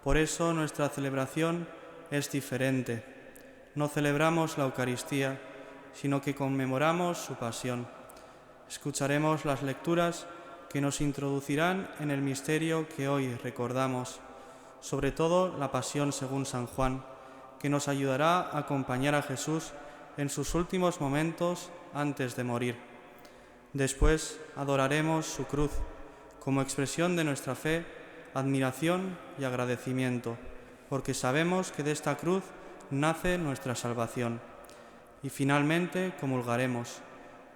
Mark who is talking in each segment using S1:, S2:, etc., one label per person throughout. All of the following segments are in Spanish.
S1: Por eso nuestra celebración es diferente. No celebramos la Eucaristía, sino que conmemoramos su pasión. Escucharemos las lecturas que nos introducirán en el misterio que hoy recordamos, sobre todo la pasión según San Juan, que nos ayudará a acompañar a Jesús en sus últimos momentos antes de morir. Después adoraremos su cruz como expresión de nuestra fe, admiración y agradecimiento, porque sabemos que de esta cruz nace nuestra salvación. Y finalmente comulgaremos,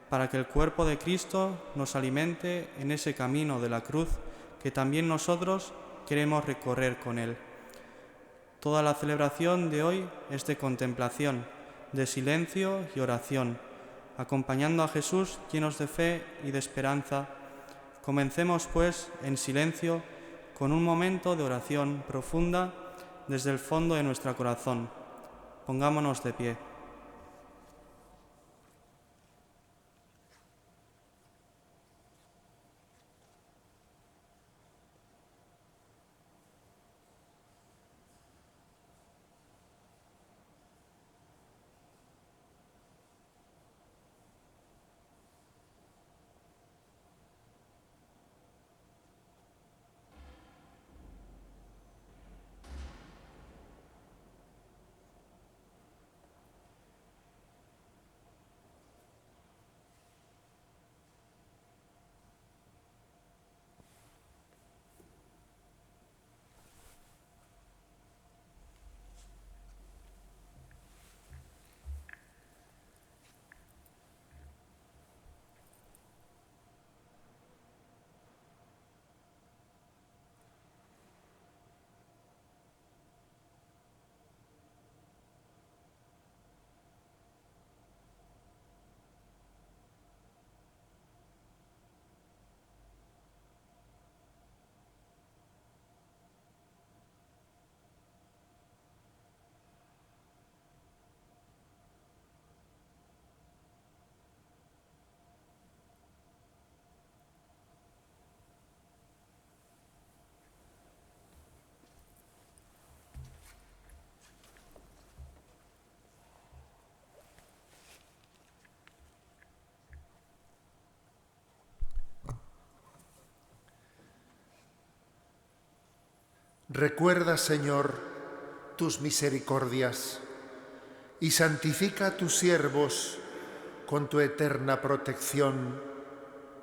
S1: para que el cuerpo de Cristo nos alimente en ese camino de la cruz que también nosotros queremos recorrer con Él. Toda la celebración de hoy es de contemplación, de silencio y oración, acompañando a Jesús llenos de fe y de esperanza. Comencemos, pues, en silencio, con un momento de oración profunda desde el fondo de nuestro corazón. Pongámonos de pie.
S2: Recuerda, Señor, tus misericordias y santifica a tus siervos con tu eterna protección,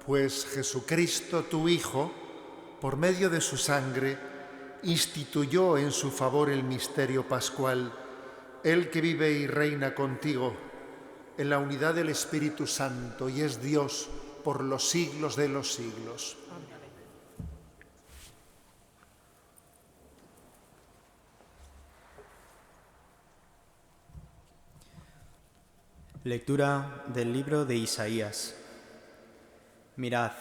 S2: pues Jesucristo, tu Hijo, por medio de su sangre, instituyó en su favor el misterio pascual, Él que vive y reina contigo en la unidad del Espíritu Santo y es Dios por los siglos de los siglos.
S3: Lectura del libro de Isaías. Mirad,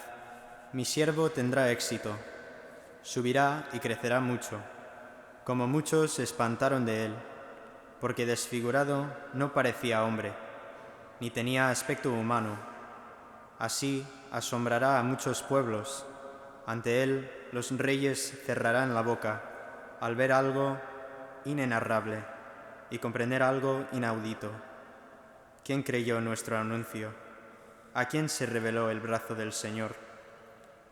S3: mi siervo tendrá éxito, subirá y crecerá mucho, como muchos se espantaron de él, porque desfigurado no parecía hombre, ni tenía aspecto humano. Así asombrará a muchos pueblos, ante él los reyes cerrarán la boca, al ver algo inenarrable y comprender algo inaudito. ¿Quién creyó nuestro anuncio? ¿A quién se reveló el brazo del Señor?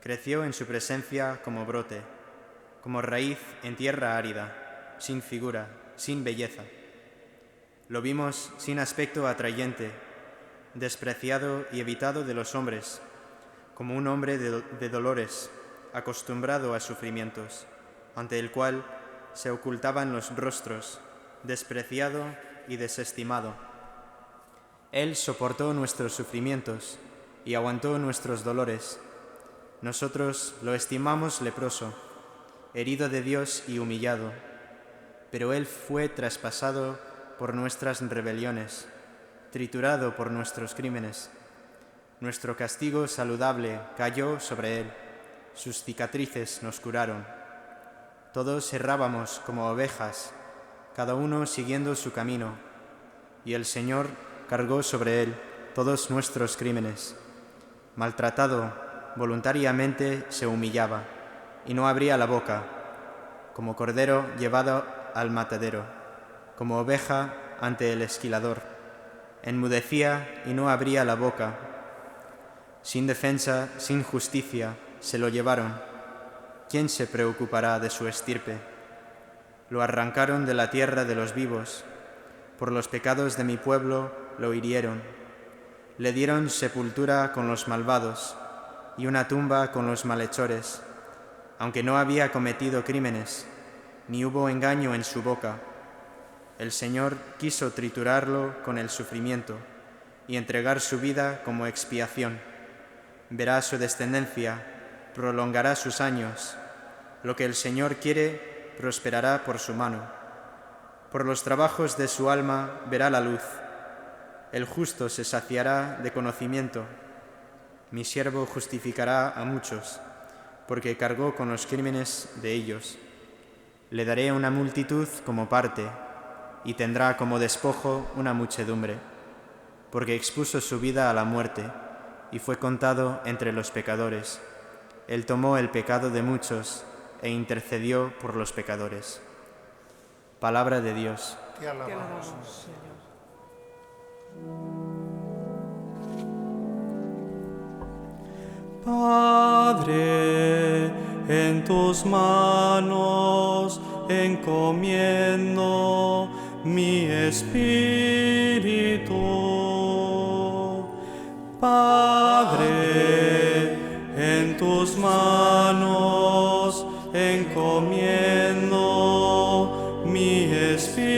S3: Creció en su presencia como brote, como raíz en tierra árida, sin figura, sin belleza. Lo vimos sin aspecto atrayente, despreciado y evitado de los hombres, como un hombre de dolores, acostumbrado a sufrimientos, ante el cual se ocultaban los rostros, despreciado y desestimado. Él soportó nuestros sufrimientos y aguantó nuestros dolores. Nosotros lo estimamos leproso, herido de Dios y humillado, pero Él fue traspasado por nuestras rebeliones, triturado por nuestros crímenes. Nuestro castigo saludable cayó sobre Él, sus cicatrices nos curaron. Todos errábamos como ovejas, cada uno siguiendo su camino, y el Señor cargó sobre Él todos nuestros crímenes. Maltratado, voluntariamente se humillaba, y no abría la boca. como cordero llevado al matadero, como oveja ante el esquilador. Enmudecía y no abría la boca. Sin defensa, sin justicia, se lo llevaron. ¿Quién se preocupará de su estirpe? Lo arrancaron de la tierra de los vivos. Por los pecados de mi pueblo lo hirieron. Le dieron sepultura con los malvados y una tumba con los malhechores, aunque no había cometido crímenes, ni hubo engaño en su boca. El Señor quiso triturarlo con el sufrimiento y entregar su vida como expiación. Verá su descendencia, prolongará sus años. Lo que el Señor quiere prosperará por su mano. Por los trabajos de su alma verá la luz. El justo se saciará de conocimiento. Mi siervo justificará a muchos, porque cargó con los crímenes de ellos. Le daré una multitud como parte, y tendrá como despojo una muchedumbre, porque expuso su vida a la muerte, y fue contado entre los pecadores. Él tomó el pecado de muchos, e intercedió por los pecadores. Palabra de Dios.
S2: Te alabamos,
S4: Señor.
S1: Padre, en tus manos encomiendo mi espíritu. Padre, en tus manos encomiendo mi espíritu.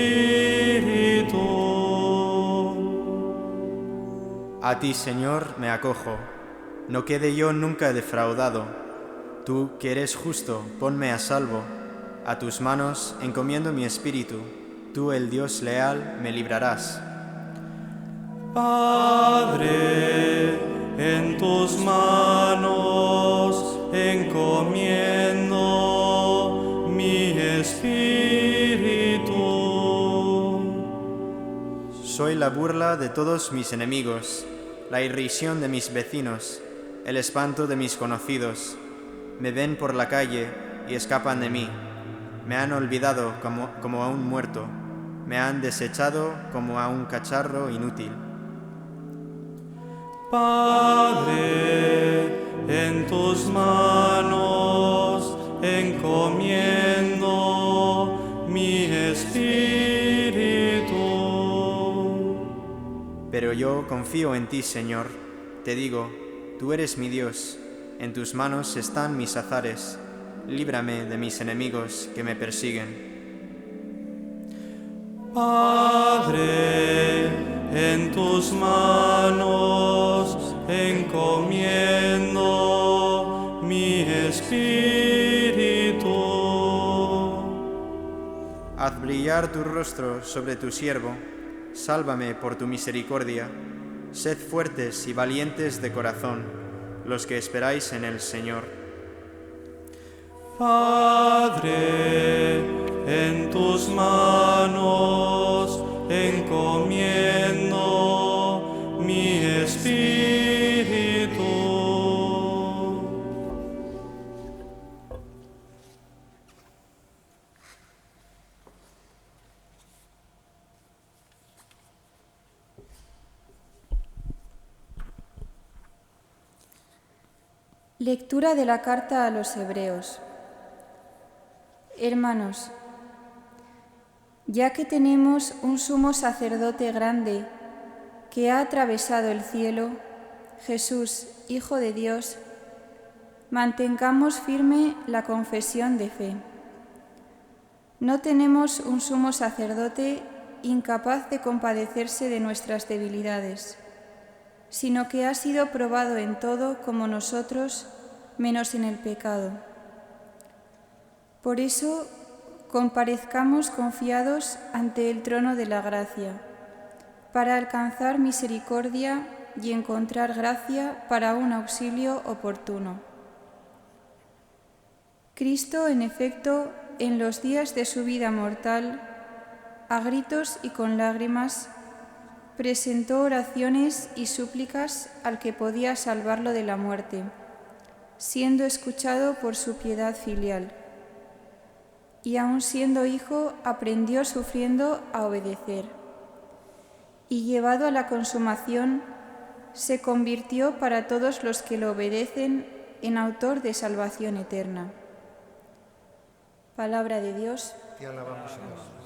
S3: A ti, Señor, me acojo. No quede yo nunca defraudado. Tú, que eres justo, ponme a salvo. A tus manos encomiendo mi espíritu. Tú, el Dios leal, me librarás.
S1: Padre, en tus manos encomiendo mi espíritu.
S3: Soy la burla de todos mis enemigos, la irrisión de mis vecinos, el espanto de mis conocidos. Me ven por la calle y escapan de mí. Me han olvidado como a un muerto. Me han desechado como a un cacharro inútil.
S1: Padre, en tus manos encomiendo mi espíritu.
S3: Pero yo confío en ti, Señor. Te digo, tú eres mi Dios. En tus manos están mis azares. Líbrame de mis enemigos que me persiguen.
S1: Padre, en tus manos encomiendo mi espíritu.
S3: Haz brillar tu rostro sobre tu siervo. Sálvame por tu misericordia. Sed fuertes y valientes de corazón, los que esperáis en el Señor.
S1: Padre, en tus manos encomiendo mi espíritu.
S5: Lectura de la carta a los Hebreos. Hermanos, ya que tenemos un sumo sacerdote grande que ha atravesado el cielo, Jesús, Hijo de Dios, mantengamos firme la confesión de fe. No tenemos un sumo sacerdote incapaz de compadecerse de nuestras debilidades, sino que ha sido probado en todo como nosotros, menos en el pecado. Por eso, comparezcamos confiados ante el trono de la gracia, para alcanzar misericordia y encontrar gracia para un auxilio oportuno. Cristo, en efecto, en los días de su vida mortal, a gritos y con lágrimas, presentó oraciones y súplicas al que podía salvarlo de la muerte, siendo escuchado por su piedad filial. y aun siendo hijo aprendió sufriendo a obedecer. Y llevado a la consumación, se convirtió para todos los que lo obedecen en autor de salvación eterna. Palabra de Dios.
S2: Te alabamos, Señor.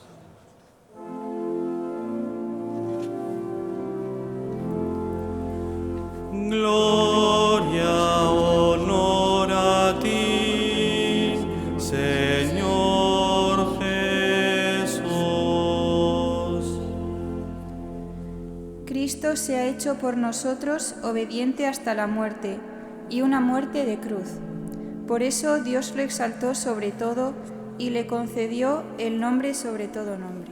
S1: Gloria, honor a ti, Señor Jesús.
S5: Cristo se ha hecho por nosotros obediente hasta la muerte, y una muerte de cruz. Por eso Dios lo exaltó sobre todo y le concedió el nombre sobre todo nombre.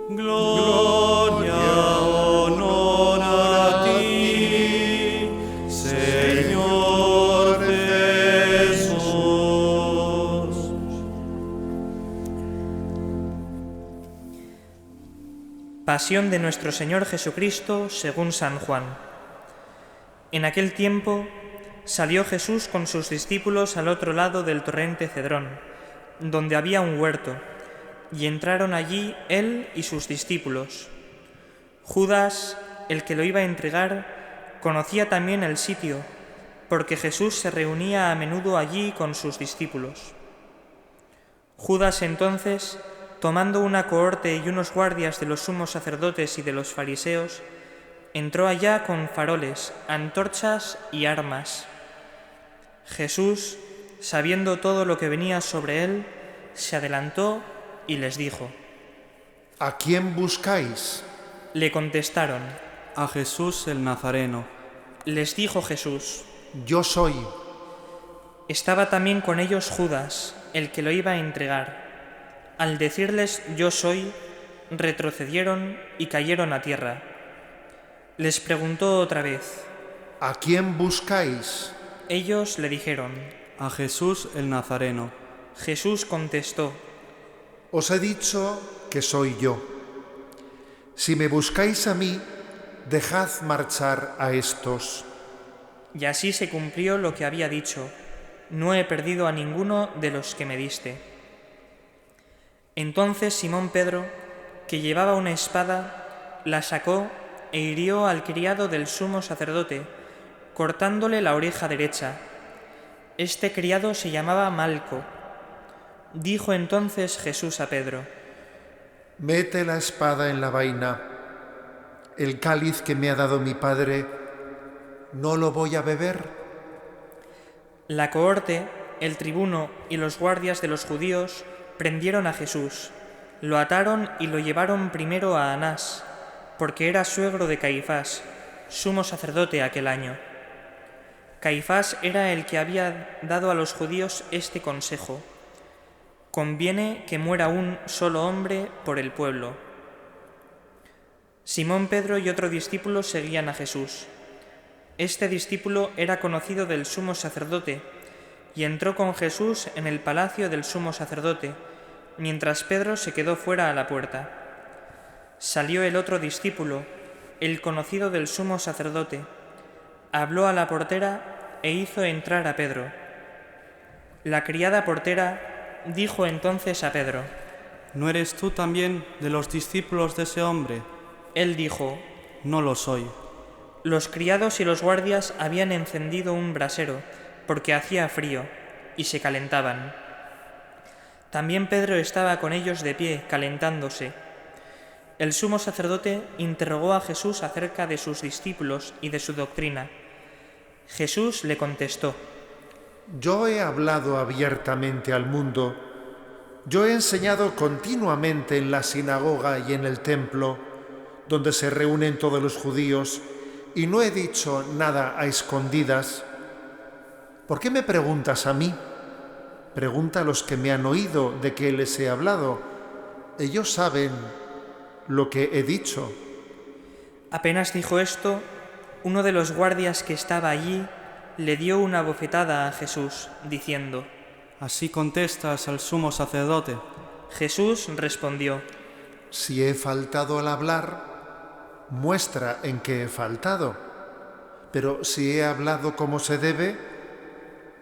S1: Gloria, honor a ti, Señor Jesús.
S4: Pasión de nuestro Señor Jesucristo según San Juan. En aquel tiempo salió Jesús con sus discípulos al otro lado del torrente Cedrón, donde había un huerto, y entraron allí él y sus discípulos. Judas, el que lo iba a entregar, conocía también el sitio, porque Jesús se reunía a menudo allí con sus discípulos. Judas entonces, tomando una cohorte y unos guardias de los sumos sacerdotes y de los fariseos, entró allá con faroles, antorchas y armas. Jesús, sabiendo todo lo que venía sobre él, se adelantó y les dijo:
S2: ¿A quién buscáis?
S4: Le contestaron.
S1: A Jesús el Nazareno.
S4: Les dijo Jesús:
S2: Yo soy.
S4: Estaba también con ellos Judas, el que lo iba a entregar. Al decirles yo soy, retrocedieron y cayeron a tierra. Les preguntó otra vez.
S2: ¿A quién buscáis?
S4: Ellos le dijeron.
S1: A Jesús el Nazareno.
S4: Jesús contestó.
S2: Os he dicho que soy yo. Si me buscáis a mí, dejad marchar a estos.
S4: Y así se cumplió lo que había dicho: no he perdido a ninguno de los que me diste. Entonces Simón Pedro, que llevaba una espada, la sacó e hirió al criado del sumo sacerdote, cortándole la oreja derecha. Este criado se llamaba Malco. Dijo entonces Jesús a Pedro:
S2: Mete la espada en la vaina. El cáliz que me ha dado mi Padre, ¿no lo voy a beber?
S4: La cohorte, el tribuno y los guardias de los judíos prendieron a Jesús, lo ataron y lo llevaron primero a Anás, porque era suegro de Caifás, sumo sacerdote aquel año. Caifás era el que había dado a los judíos este consejo: conviene que muera un solo hombre por el pueblo. Simón Pedro y otro discípulo seguían a Jesús. Este discípulo era conocido del sumo sacerdote y entró con Jesús en el palacio del sumo sacerdote, mientras Pedro se quedó fuera a la puerta. Salió el otro discípulo, el conocido del sumo sacerdote, habló a la portera e hizo entrar a Pedro. La criada portera dijo entonces a Pedro:
S1: ¿No eres tú también de los discípulos de ese hombre?
S4: Él dijo:
S1: No lo soy.
S4: Los criados y los guardias habían encendido un brasero, porque hacía frío, y se calentaban. También Pedro estaba con ellos de pie, calentándose. El sumo sacerdote interrogó a Jesús acerca de sus discípulos y de su doctrina. Jesús le contestó:
S2: Yo he hablado abiertamente al mundo. Yo he enseñado continuamente en la sinagoga y en el templo, donde se reúnen todos los judíos, y no he dicho nada a escondidas. ¿Por qué me preguntas a mí? Pregunta a los que me han oído de qué les he hablado. Ellos saben lo que he dicho.
S4: Apenas dijo esto, uno de los guardias que estaba allí le dio una bofetada a Jesús, diciendo:
S1: ¿Así contestas al sumo sacerdote?
S4: Jesús respondió:
S2: Si he faltado al hablar, muestra en qué he faltado. Pero si he hablado como se debe,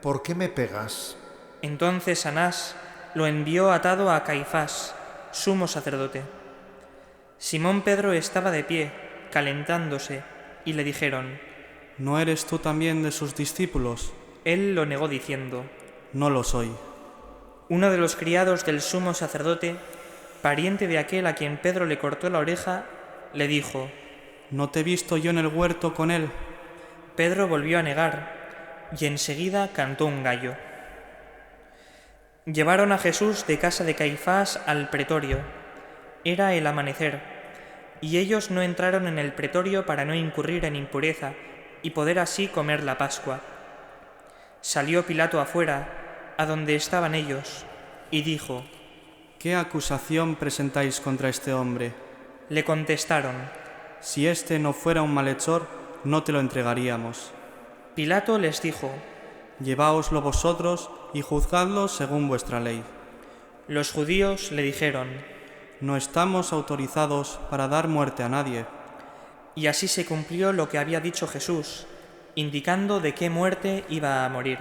S2: ¿por qué me pegas?
S4: Entonces Anás, lo envió atado a Caifás, sumo sacerdote. Simón Pedro estaba de pie, calentándose, y le dijeron:
S1: ¿No eres tú también de sus discípulos?
S4: Él lo negó diciendo:
S1: No lo soy.
S4: Uno de los criados del sumo sacerdote, pariente de aquel a quien Pedro le cortó la oreja, le dijo:
S1: ¿No te he visto yo en el huerto con él?
S4: Pedro volvió a negar, y enseguida cantó un gallo. Llevaron a Jesús de casa de Caifás al pretorio. Era el amanecer, y ellos no entraron en el pretorio para no incurrir en impureza y poder así comer la Pascua. Salió Pilato afuera, a donde estaban ellos, y dijo:
S1: ¿Qué acusación presentáis contra este hombre?
S4: Le contestaron:
S1: Si éste no fuera un malhechor, no te lo entregaríamos.
S4: Pilato les dijo:
S1: Lleváoslo vosotros y juzgadlo según vuestra ley.
S4: Los judíos le dijeron:
S1: No estamos autorizados para dar muerte a nadie.
S4: Y así se cumplió lo que había dicho Jesús, indicando de qué muerte iba a morir.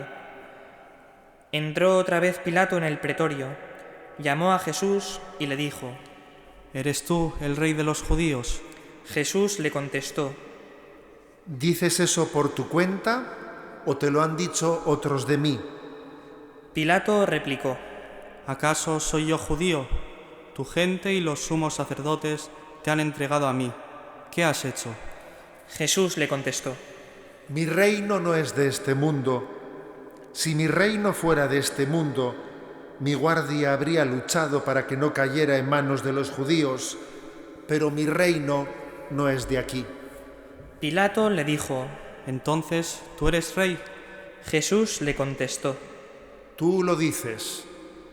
S4: Entró otra vez Pilato en el pretorio, llamó a Jesús y le dijo:
S1: ¿Eres tú el rey de los judíos?
S4: Jesús le contestó:
S2: ¿Dices eso por tu cuenta o te lo han dicho otros de mí?
S4: Pilato replicó:
S1: ¿Acaso soy yo judío? Tu gente y los sumos sacerdotes te han entregado a mí. ¿Qué has hecho?
S4: Jesús le contestó:
S2: Mi reino no es de este mundo. Si mi reino fuera de este mundo, mi guardia habría luchado para que no cayera en manos de los judíos, pero mi reino no es de aquí.
S4: Pilato le dijo:
S1: Entonces, ¿tú eres rey?
S4: Jesús le contestó:
S2: Tú lo dices,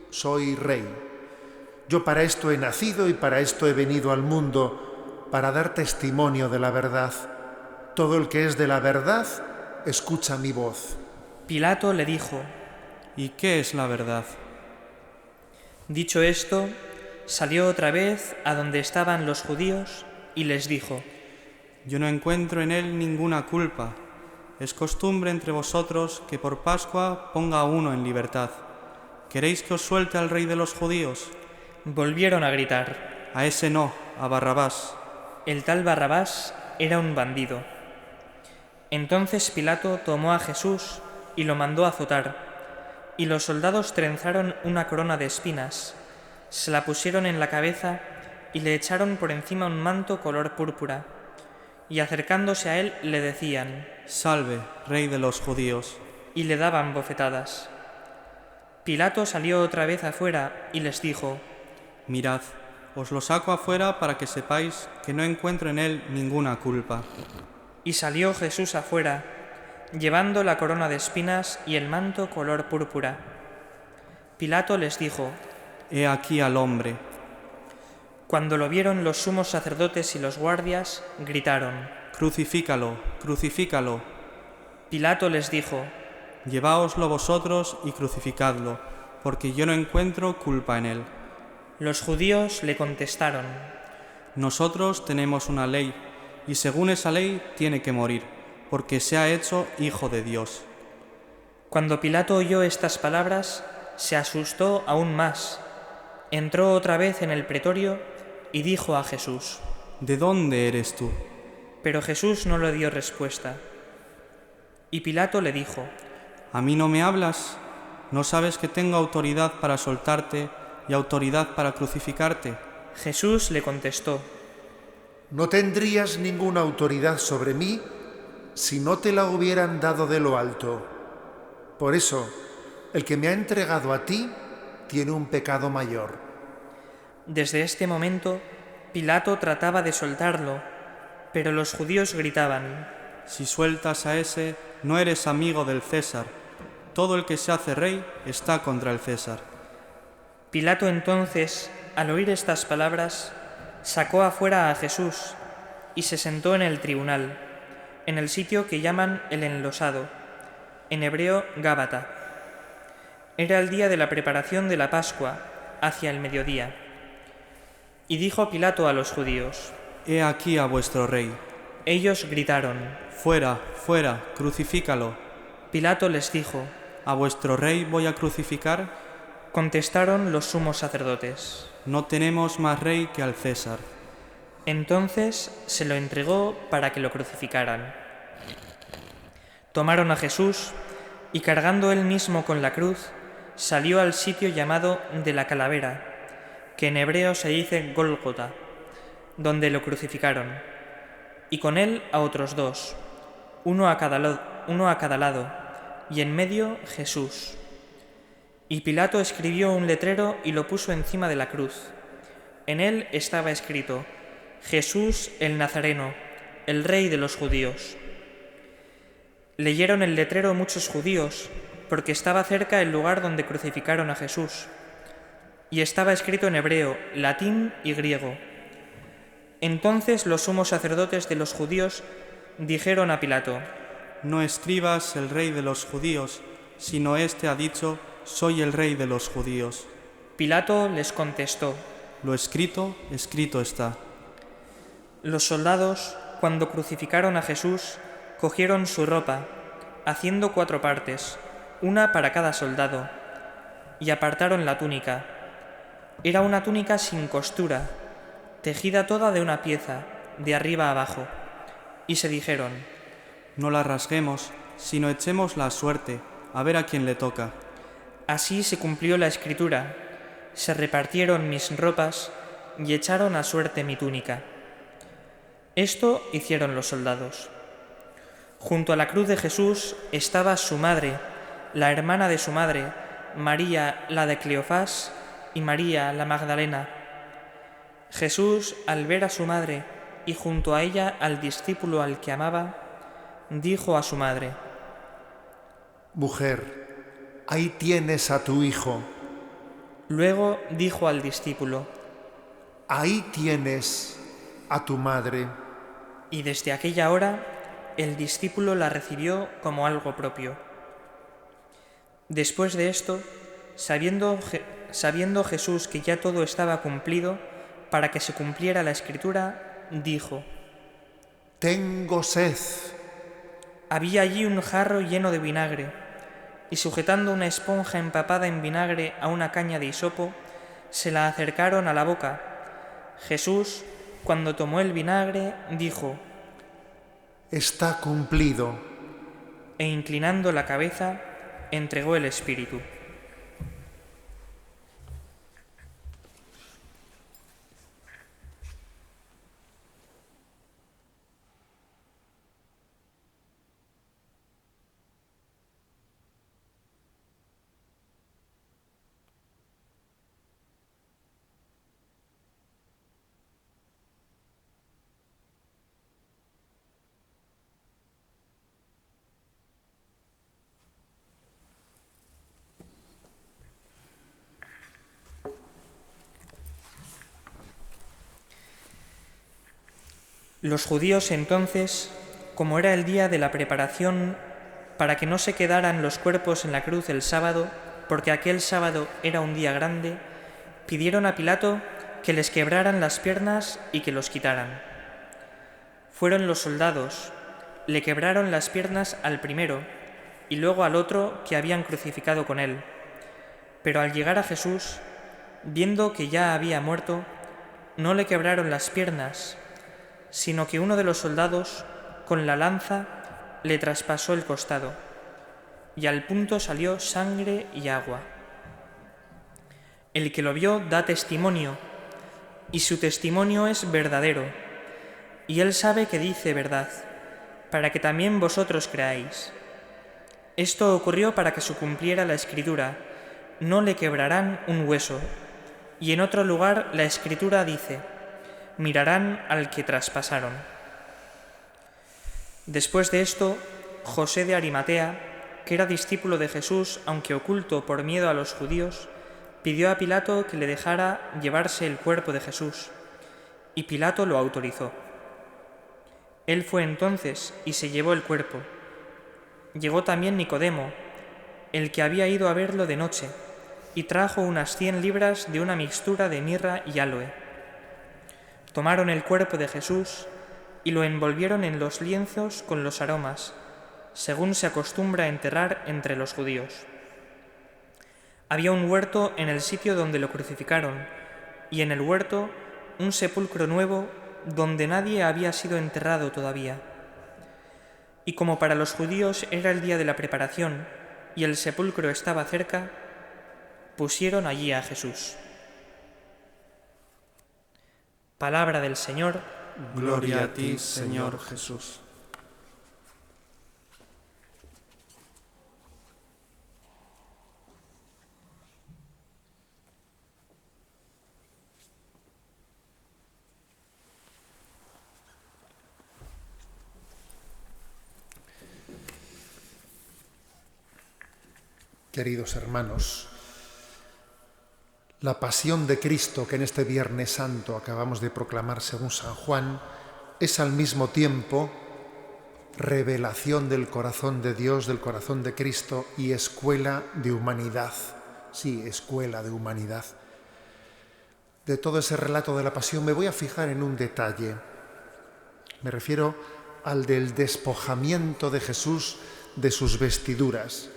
S2: soy rey. Yo para esto he nacido y para esto he venido al mundo, para dar testimonio de la verdad. Todo el que es de la verdad, escucha mi voz.
S4: Pilato le dijo:
S1: ¿Y qué es la verdad?
S4: Dicho esto, salió otra vez a donde estaban los judíos y les dijo:
S1: Yo no encuentro en él ninguna culpa. Es costumbre entre vosotros que por Pascua ponga a uno en libertad. ¿Queréis que os suelte al rey de los judíos?
S4: Volvieron a gritar:
S1: A ese no, a Barrabás.
S4: El tal Barrabás era un bandido. Entonces Pilato tomó a Jesús y lo mandó azotar, y los soldados trenzaron una corona de espinas, se la pusieron en la cabeza y le echaron por encima un manto color púrpura, y acercándose a él le decían:
S1: Salve, rey de los judíos.
S4: Y le daban bofetadas. Pilato salió otra vez afuera y les dijo:
S1: Mirad, os lo saco afuera para que sepáis que no encuentro en él ninguna culpa.
S4: Y salió Jesús afuera, llevando la corona de espinas y el manto color púrpura. Pilato les dijo:
S1: He aquí al hombre.
S4: Cuando lo vieron los sumos sacerdotes y los guardias, gritaron:
S1: Crucifícalo, crucifícalo.
S4: Pilato les dijo:
S1: Lleváoslo vosotros y crucificadlo, porque yo no encuentro culpa en él.
S4: Los judíos le contestaron:
S1: Nosotros tenemos una ley, y según esa ley tiene que morir, porque se ha hecho hijo de Dios.
S4: Cuando Pilato oyó estas palabras, se asustó aún más. Entró otra vez en el pretorio y dijo a Jesús:
S1: ¿De dónde eres tú?
S4: Pero Jesús no le dio respuesta. Y Pilato le dijo:
S1: ¿A mí no me hablas? ¿No sabes que tengo autoridad para soltarte y autoridad para crucificarte?
S4: Jesús le contestó:
S2: No tendrías ninguna autoridad sobre mí si no te la hubieran dado de lo alto. Por eso, el que me ha entregado a ti tiene un pecado mayor.
S4: Desde este momento, Pilato trataba de soltarlo, pero los judíos gritaban:
S1: Si sueltas a ese, no eres amigo del César. Todo el que se hace rey está contra el César.
S4: Pilato entonces, al oír estas palabras, sacó afuera a Jesús y se sentó en el tribunal, en el sitio que llaman el Enlosado, en hebreo Gábata. Era el día de la preparación de la Pascua, hacia el mediodía. Y dijo Pilato a los judíos:
S1: He aquí a vuestro rey.
S4: Ellos gritaron:
S1: Fuera, fuera, crucifícalo.
S4: Pilato les dijo:
S1: ¿A vuestro rey voy a crucificar?
S4: Contestaron los sumos sacerdotes.
S1: No tenemos más rey que al César.
S4: Entonces se lo entregó para que lo crucificaran. Tomaron a Jesús y, cargando él mismo con la cruz, salió al sitio llamado de la Calavera, que en hebreo se dice Gólgota, donde lo crucificaron, y con él a otros dos, uno a cada lado, y en medio Jesús. Y Pilato escribió un letrero y lo puso encima de la cruz. En él estaba escrito: Jesús el Nazareno, el Rey de los judíos. Leyeron el letrero muchos judíos, porque estaba cerca el lugar donde crucificaron a Jesús, y estaba escrito en hebreo, latín y griego. Entonces los sumos sacerdotes de los judíos dijeron a Pilato:
S1: No escribas el Rey de los judíos, sino éste ha dicho: soy el Rey de los judíos.
S4: Pilato les contestó:
S1: Lo escrito, escrito está.
S4: Los soldados, cuando crucificaron a Jesús, cogieron su ropa, haciendo 4 partes, una para cada soldado, y apartaron la túnica. Era una túnica sin costura, tejida toda de una pieza, de arriba abajo. Y se dijeron:
S1: No la rasguemos, sino echemos la suerte, a ver a quién le toca.
S4: Así se cumplió la escritura: se repartieron mis ropas y echaron a suerte mi túnica. Esto hicieron los soldados. Junto a la cruz de Jesús estaba su madre, la hermana de su madre, María la de Cleofás y María la Magdalena. Jesús, al ver a su madre y junto a ella al discípulo al que amaba, dijo a su madre:
S2: Mujer, ahí tienes a tu hijo.
S4: Luego dijo al discípulo:
S2: Ahí tienes a tu madre.
S4: Y desde aquella hora el discípulo la recibió como algo propio. Después de esto, sabiendo Jesús que ya todo estaba cumplido, para que se cumpliera la escritura, dijo:
S2: Tengo sed.
S4: Había allí un jarro lleno de vinagre, y sujetando una esponja empapada en vinagre a una caña de hisopo, se la acercaron a la boca. Jesús, cuando tomó el vinagre, dijo:
S2: Está cumplido.
S4: E inclinando la cabeza, entregó el espíritu. Los judíos entonces, como era el día de la preparación, para que no se quedaran los cuerpos en la cruz el sábado, porque aquel sábado era un día grande, pidieron a Pilato que les quebraran las piernas y que los quitaran. Fueron los soldados, le quebraron las piernas al primero y luego al otro que habían crucificado con él. Pero al llegar a Jesús, viendo que ya había muerto, no le quebraron las piernas, sino que uno de los soldados, con la lanza, le traspasó el costado, y al punto salió sangre y agua. El que lo vio da testimonio, y su testimonio es verdadero, y él sabe que dice verdad, para que también vosotros creáis. Esto ocurrió para que se cumpliera la Escritura: no le quebrarán un hueso. Y en otro lugar la Escritura dice: mirarán al que traspasaron. Después de esto, José de Arimatea, que era discípulo de Jesús, aunque oculto por miedo a los judíos, pidió a Pilato que le dejara llevarse el cuerpo de Jesús, y Pilato lo autorizó. Él fue entonces y se llevó el cuerpo. Llegó también Nicodemo, el que había ido a verlo de noche, y trajo unas 100 libras de una mixtura de mirra y áloe. Tomaron el cuerpo de Jesús y lo envolvieron en los lienzos con los aromas, según se acostumbra a enterrar entre los judíos. Había un huerto en el sitio donde lo crucificaron, y en el huerto un sepulcro nuevo donde nadie había sido enterrado todavía. Y como para los judíos era el día de la preparación y el sepulcro estaba cerca, pusieron allí a Jesús. Palabra del Señor.
S1: Gloria a ti, Señor Jesús.
S2: Queridos hermanos, la pasión de Cristo que en este Viernes Santo acabamos de proclamar según San Juan es al mismo tiempo revelación del corazón de Dios, del corazón de Cristo y escuela de humanidad. Sí, escuela de humanidad. De todo ese relato de la pasión me voy a fijar en un detalle. Me refiero al del despojamiento de Jesús de sus vestiduras.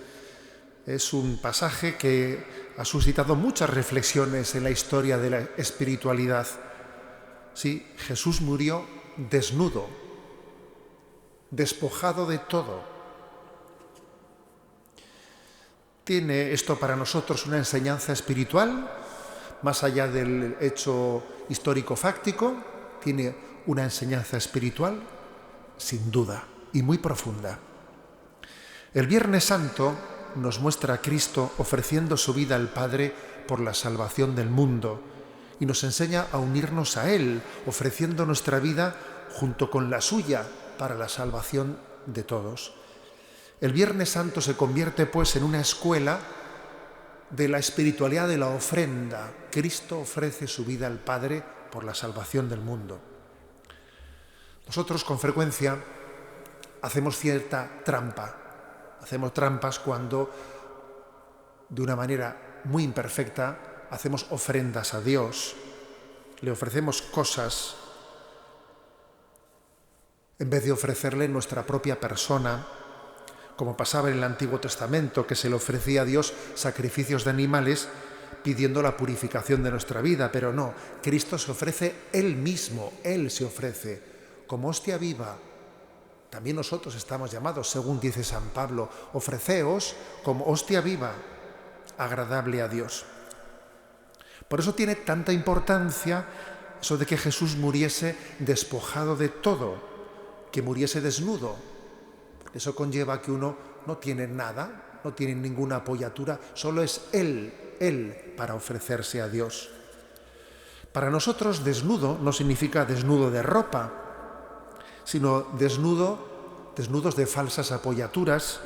S2: Es un pasaje que ha suscitado muchas reflexiones en la historia de la espiritualidad. Sí, Jesús murió desnudo, despojado de todo. ¿Tiene esto para nosotros una enseñanza espiritual? Más allá del hecho histórico-fáctico, ¿tiene una enseñanza espiritual? Sin duda, y muy profunda. El Viernes Santo nos muestra a Cristo ofreciendo su vida al Padre por la salvación del mundo y nos enseña a unirnos a Él, ofreciendo nuestra vida junto con la suya para la salvación de todos. El Viernes Santo se convierte pues en una escuela de la espiritualidad de la ofrenda. Cristo ofrece su vida al Padre por la salvación del mundo. Nosotros con frecuencia hacemos cierta trampa. Hacemos trampas cuando, de una manera muy imperfecta, hacemos ofrendas a Dios. Le ofrecemos cosas en vez de ofrecerle nuestra propia persona, como pasaba en el Antiguo Testamento, que se le ofrecía a Dios sacrificios de animales pidiendo la purificación de nuestra vida. Pero no, Cristo se ofrece Él mismo, Él se ofrece como hostia viva. También nosotros estamos llamados, según dice San Pablo, ofreceos como hostia viva, agradable a Dios. Por eso tiene tanta importancia eso de que Jesús muriese despojado de todo, que muriese desnudo. Eso conlleva que uno no tiene nada, no tiene ninguna apoyatura, solo es Él para ofrecerse a Dios. Para nosotros desnudo no significa desnudo de ropa, sino desnudos de falsas apoyaturas,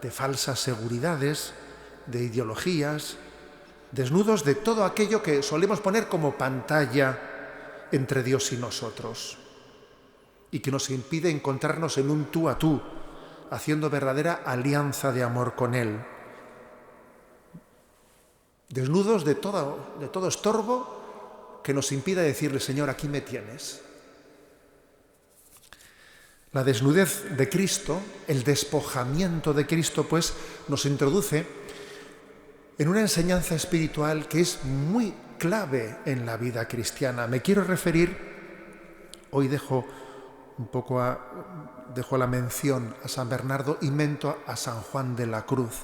S2: de falsas seguridades, de ideologías, desnudos de todo aquello que solemos poner como pantalla entre Dios y nosotros y que nos impide encontrarnos en un tú a tú, haciendo verdadera alianza de amor con Él. Desnudos de todo estorbo que nos impida decirle, Señor, aquí me tienes. La desnudez de Cristo, el despojamiento de Cristo, pues, nos introduce en una enseñanza espiritual que es muy clave en la vida cristiana. Me quiero referir, hoy dejo la mención a San Bernardo y mento a San Juan de la Cruz.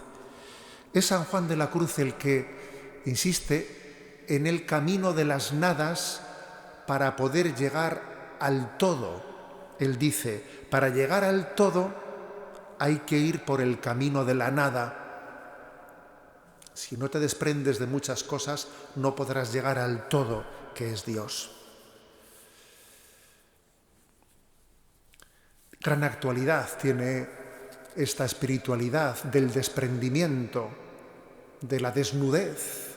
S2: Es San Juan de la Cruz el que insiste en el camino de las nadas para poder llegar al todo. Él dice, para llegar al todo hay que ir por el camino de la nada. Si no te desprendes de muchas cosas, no podrás llegar al todo, que es Dios. Gran actualidad tiene esta espiritualidad del desprendimiento, de la desnudez,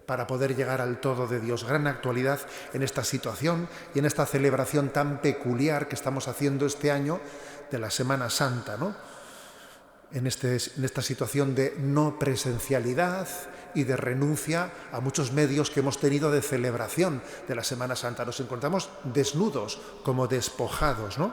S2: para poder llegar al todo de Dios. Gran actualidad en esta situación y en esta celebración tan peculiar que estamos haciendo este año de la Semana Santa, ¿no? En esta situación de no presencialidad y de renuncia a muchos medios que hemos tenido de celebración de la Semana Santa. Nos encontramos desnudos, como despojados, ¿no?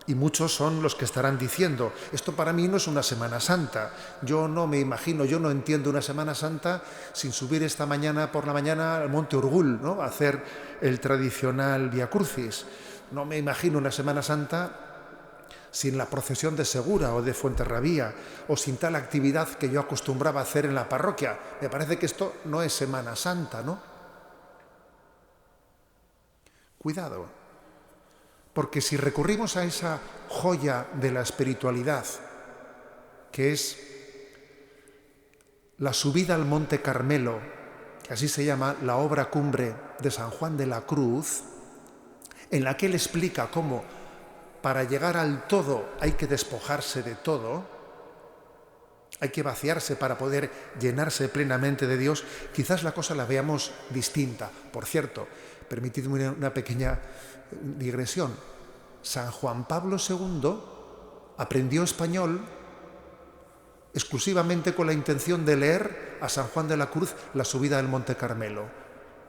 S2: Y muchos son los que estarán diciendo, esto para mí no es una Semana Santa. Yo no me imagino, yo no entiendo una Semana Santa sin subir esta mañana por la mañana al Monte Urgul, ¿no? A hacer el tradicional Vía Crucis. No me imagino una Semana Santa sin la procesión de Segura o de Fuenterrabía, o sin tal actividad que yo acostumbraba a hacer en la parroquia. Me parece que esto no es Semana Santa, ¿no? Cuidado, porque si recurrimos a esa joya de la espiritualidad, que es la subida al Monte Carmelo, que así se llama la obra cumbre de San Juan de la Cruz, en la que él explica cómo para llegar al todo hay que despojarse de todo, hay que vaciarse para poder llenarse plenamente de Dios, quizás la cosa la veamos distinta. Por cierto, permitidme una pequeña digresión. San Juan Pablo II aprendió español exclusivamente con la intención de leer a San Juan de la Cruz la subida del Monte Carmelo.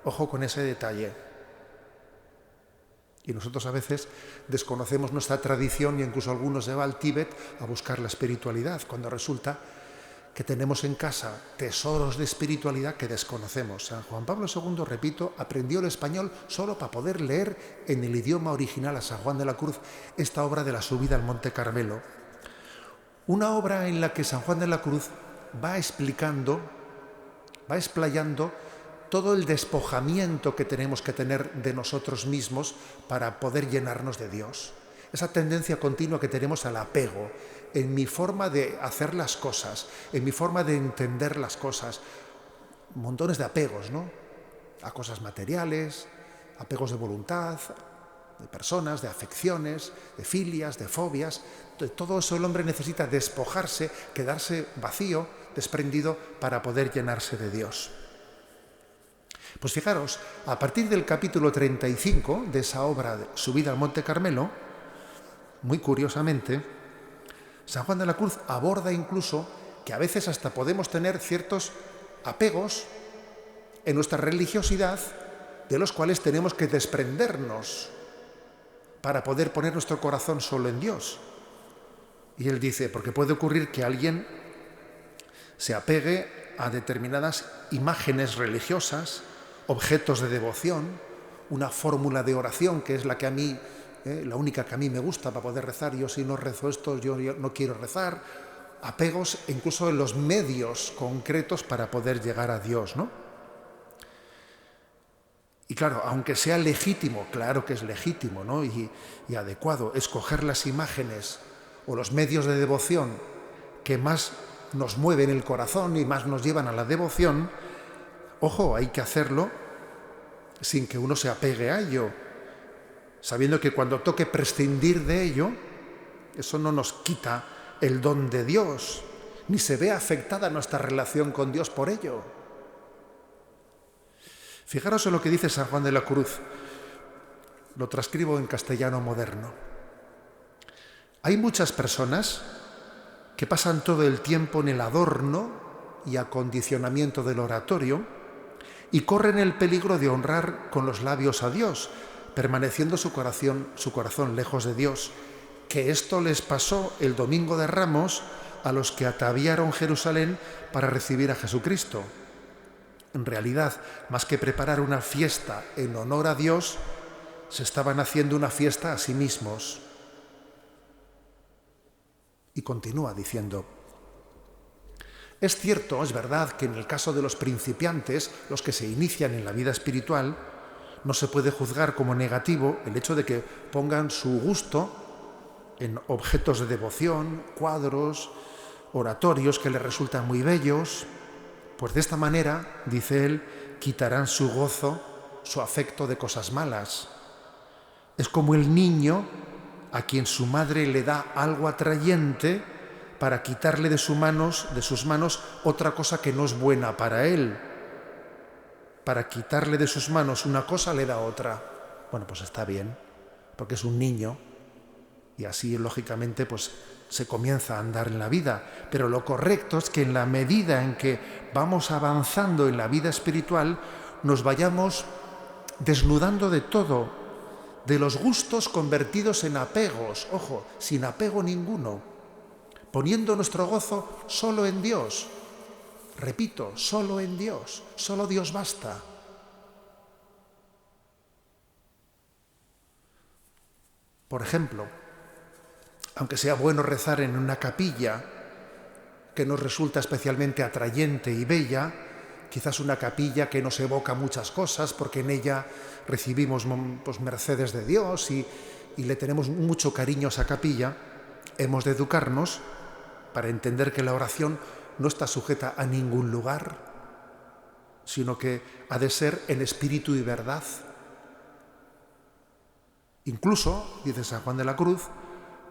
S2: Ojo con ese detalle. Y nosotros a veces desconocemos nuestra tradición y incluso algunos se van al Tíbet a buscar la espiritualidad, cuando resulta que tenemos en casa tesoros de espiritualidad que desconocemos. San Juan Pablo II, repito, aprendió el español solo para poder leer en el idioma original a San Juan de la Cruz esta obra de la subida al Monte Carmelo. Una obra en la que San Juan de la Cruz va explicando, va explayando todo el despojamiento que tenemos que tener de nosotros mismos para poder llenarnos de Dios. Esa tendencia continua que tenemos al apego en mi forma de hacer las cosas, en mi forma de entender las cosas. Montones de apegos, ¿no? A cosas materiales, apegos de voluntad, de personas, de afecciones, de filias, de fobias. De todo eso el hombre necesita despojarse, quedarse vacío, desprendido, para poder llenarse de Dios. Pues fijaros, a partir del capítulo 35 de esa obra de Subida al Monte Carmelo, muy curiosamente, San Juan de la Cruz aborda incluso que a veces hasta podemos tener ciertos apegos en nuestra religiosidad de los cuales tenemos que desprendernos para poder poner nuestro corazón solo en Dios. Y él dice, porque puede ocurrir que alguien se apegue a determinadas imágenes religiosas, objetos de devoción, una fórmula de oración que es la que a mí, la única que a mí me gusta para poder rezar. Yo si no rezo esto, yo no quiero rezar. Apegos incluso en los medios concretos para poder llegar a Dios, ¿no? Y claro, aunque sea legítimo, claro que es legítimo, ¿no? y adecuado escoger las imágenes o los medios de devoción que más nos mueven el corazón y más nos llevan a la devoción, ojo, hay que hacerlo sin que uno se apegue a ello, sabiendo que cuando toque prescindir de ello, eso no nos quita el don de Dios, ni se ve afectada nuestra relación con Dios por ello. Fijaros en lo que dice San Juan de la Cruz, lo transcribo en castellano moderno. Hay muchas personas que pasan todo el tiempo en el adorno y acondicionamiento del oratorio y corren el peligro de honrar con los labios a Dios, permaneciendo su corazón lejos de Dios, que esto les pasó el Domingo de Ramos a los que ataviaron Jerusalén para recibir a Jesucristo. En realidad, más que preparar una fiesta en honor a Dios, se estaban haciendo una fiesta a sí mismos. Y continúa diciendo, es cierto, es verdad que en el caso de los principiantes, los que se inician en la vida espiritual, no se puede juzgar como negativo el hecho de que pongan su gusto en objetos de devoción, cuadros, oratorios que les resultan muy bellos, pues de esta manera, dice él, quitarán su gozo, su afecto de cosas malas. Es como el niño a quien su madre le da algo atrayente para quitarle de sus manos otra cosa que no es buena para él. Para quitarle de sus manos una cosa le da otra. Bueno, pues está bien, porque es un niño y así lógicamente pues se comienza a andar en la vida. Pero lo correcto es que en la medida en que vamos avanzando en la vida espiritual nos vayamos desnudando de todo, de los gustos convertidos en apegos, ojo, sin apego ninguno, poniendo nuestro gozo solo en Dios. Repito, solo en Dios, solo Dios basta. Por ejemplo, aunque sea bueno rezar en una capilla que nos resulta especialmente atrayente y bella, quizás una capilla que nos evoca muchas cosas porque en ella recibimos mercedes de Dios y le tenemos mucho cariño a esa capilla, hemos de educarnos para entender que la oración no está sujeta a ningún lugar, sino que ha de ser en espíritu y verdad. Incluso, dice San Juan de la Cruz,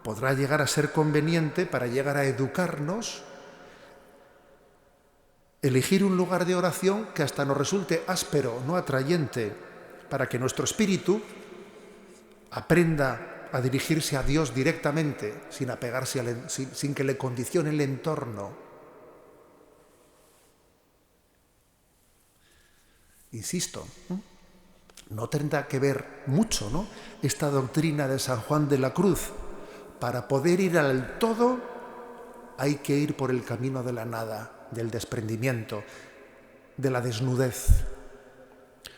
S2: podrá llegar a ser conveniente para llegar a educarnos, elegir un lugar de oración que hasta nos resulte áspero, no atrayente, para que nuestro espíritu aprenda a dirigirse a Dios directamente, sin apegarse, sin que le condicione el entorno. Insisto, no tendrá que ver mucho, ¿no?, esta doctrina de San Juan de la Cruz. Para poder ir al todo hay que ir por el camino de la nada, del desprendimiento, de la desnudez.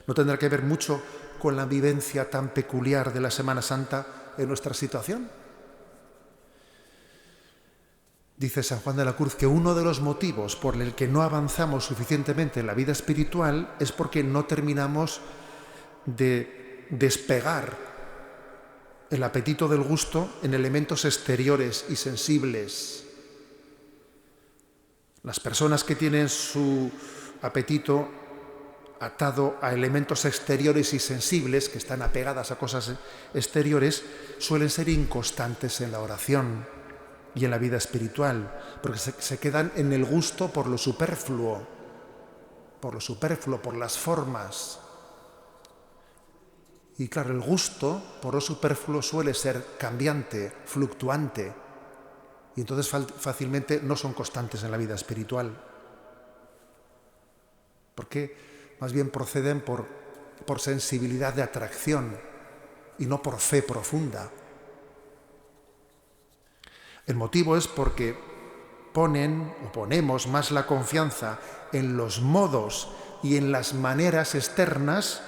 S2: No tendrá que ver mucho con la vivencia tan peculiar de la Semana Santa en nuestra situación. Dice San Juan de la Cruz que uno de los motivos por el que no avanzamos suficientemente en la vida espiritual es porque no terminamos de despegar el apetito del gusto en elementos exteriores y sensibles. Las personas que tienen su apetito atado a elementos exteriores y sensibles, que están apegadas a cosas exteriores, suelen ser inconstantes en la oración y en la vida espiritual, porque se quedan en el gusto por lo superfluo, por las formas. Y claro, el gusto por lo superfluo suele ser cambiante, fluctuante, y entonces fácilmente no son constantes en la vida espiritual, porque más bien proceden por sensibilidad de atracción y no por fe profunda. El motivo es porque ponemos más la confianza en los modos y en las maneras externas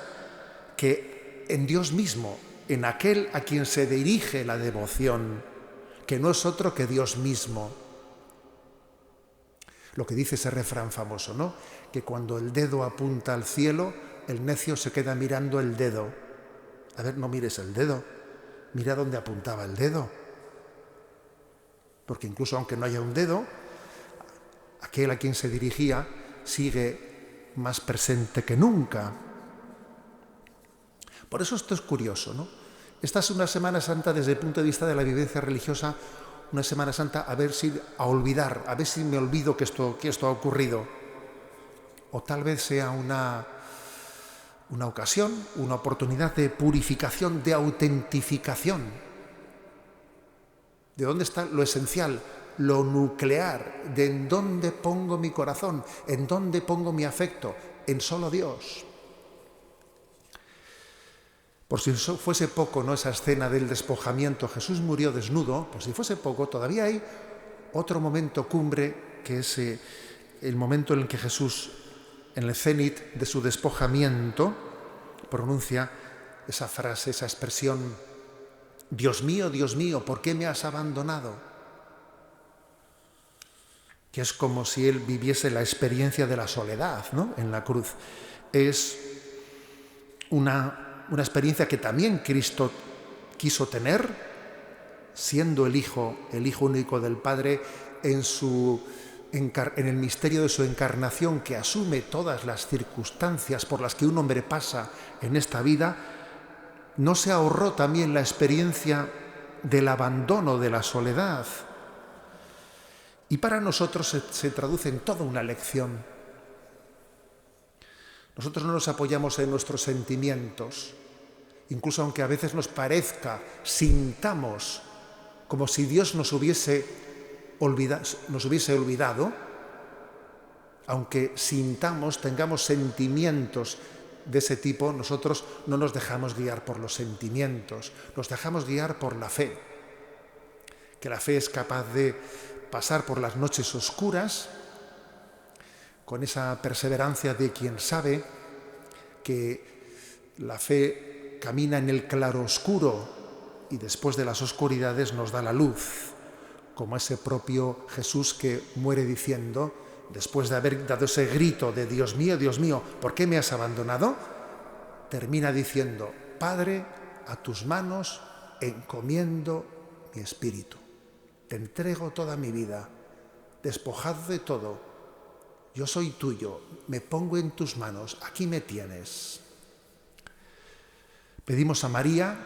S2: que en Dios mismo, en aquel a quien se dirige la devoción, que no es otro que Dios mismo. Lo que dice ese refrán famoso, ¿no?, que cuando el dedo apunta al cielo, el necio se queda mirando el dedo. A ver, no mires el dedo, mira dónde apuntaba el dedo. Porque incluso aunque no haya un dedo, aquel a quien se dirigía sigue más presente que nunca. Por eso esto es curioso, ¿no? Esta es una Semana Santa desde el punto de vista de la vivencia religiosa, una Semana Santa a ver si me olvido que esto ha ocurrido. O tal vez sea una ocasión, una oportunidad de purificación, de autentificación. ¿De dónde está lo esencial, lo nuclear? ¿De en dónde pongo mi corazón? ¿En dónde pongo mi afecto? En solo Dios. Por si fuese poco, ¿no?, esa escena del despojamiento, Jesús murió desnudo, por si fuese poco, todavía hay otro momento cumbre, que es el momento en el que Jesús, en el cenit de su despojamiento, pronuncia esa frase, esa expresión: Dios mío, ¿por qué me has abandonado? Que es como si él viviese la experiencia de la soledad, ¿no?, en la cruz. Es una experiencia que también Cristo quiso tener, siendo el Hijo único del Padre, en el misterio de su encarnación, que asume todas las circunstancias por las que un hombre pasa en esta vida. ¿No se ahorró también la experiencia del abandono, de la soledad? Y para nosotros se traduce en toda una lección. Nosotros no nos apoyamos en nuestros sentimientos, incluso aunque a veces nos parezca, sintamos como si Dios nos hubiese olvidado, aunque tengamos sentimientos de ese tipo, nosotros no nos dejamos guiar por los sentimientos, nos dejamos guiar por la fe. Que la fe es capaz de pasar por las noches oscuras con esa perseverancia de quien sabe que la fe camina en el claroscuro y después de las oscuridades nos da la luz, como ese propio Jesús que muere diciendo, después de haber dado ese grito de Dios mío, ¿por qué me has abandonado?, termina diciendo: Padre, a tus manos encomiendo mi espíritu. Te entrego toda mi vida, despojado de todo. Yo soy tuyo, me pongo en tus manos, aquí me tienes. Pedimos a María,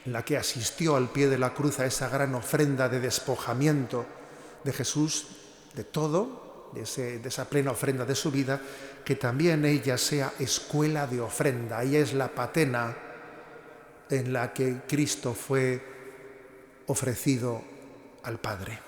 S2: la que asistió al pie de la cruz a esa gran ofrenda de despojamiento de Jesús, de todo, de esa plena ofrenda de su vida, que también ella sea escuela de ofrenda. Ella es la patena en la que Cristo fue ofrecido al Padre.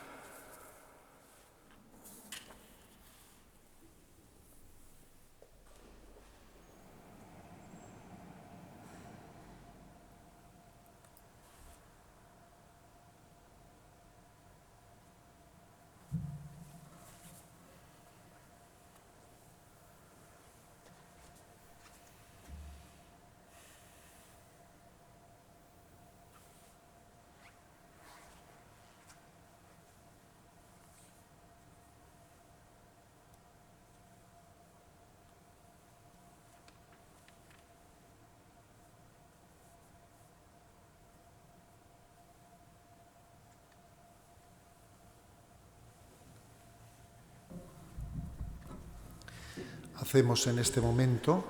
S2: Hacemos en este momento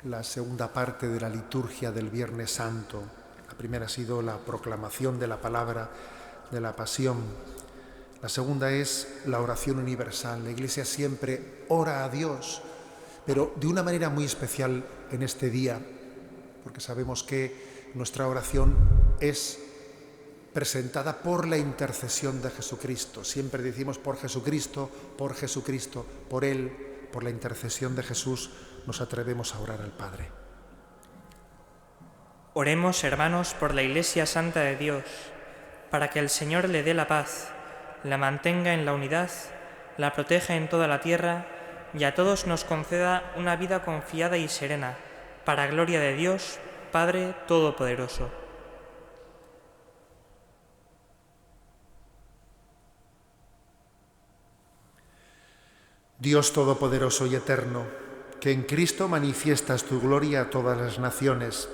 S2: la segunda parte de la liturgia del Viernes Santo. La primera ha sido la proclamación de la palabra de la Pasión. La segunda es la oración universal. La Iglesia siempre ora a Dios, pero de una manera muy especial en este día, porque sabemos que nuestra oración es presentada por la intercesión de Jesucristo. Siempre decimos por Jesucristo, por Él, por la intercesión de Jesús, nos atrevemos a orar al Padre.
S4: Oremos, hermanos, por la Iglesia Santa de Dios, para que el Señor le dé la paz, la mantenga en la unidad, la proteja en toda la tierra y a todos nos conceda una vida confiada y serena, para gloria de Dios, Padre Todopoderoso.
S2: Dios Todopoderoso y Eterno, que en Cristo manifiestas tu gloria a todas las naciones,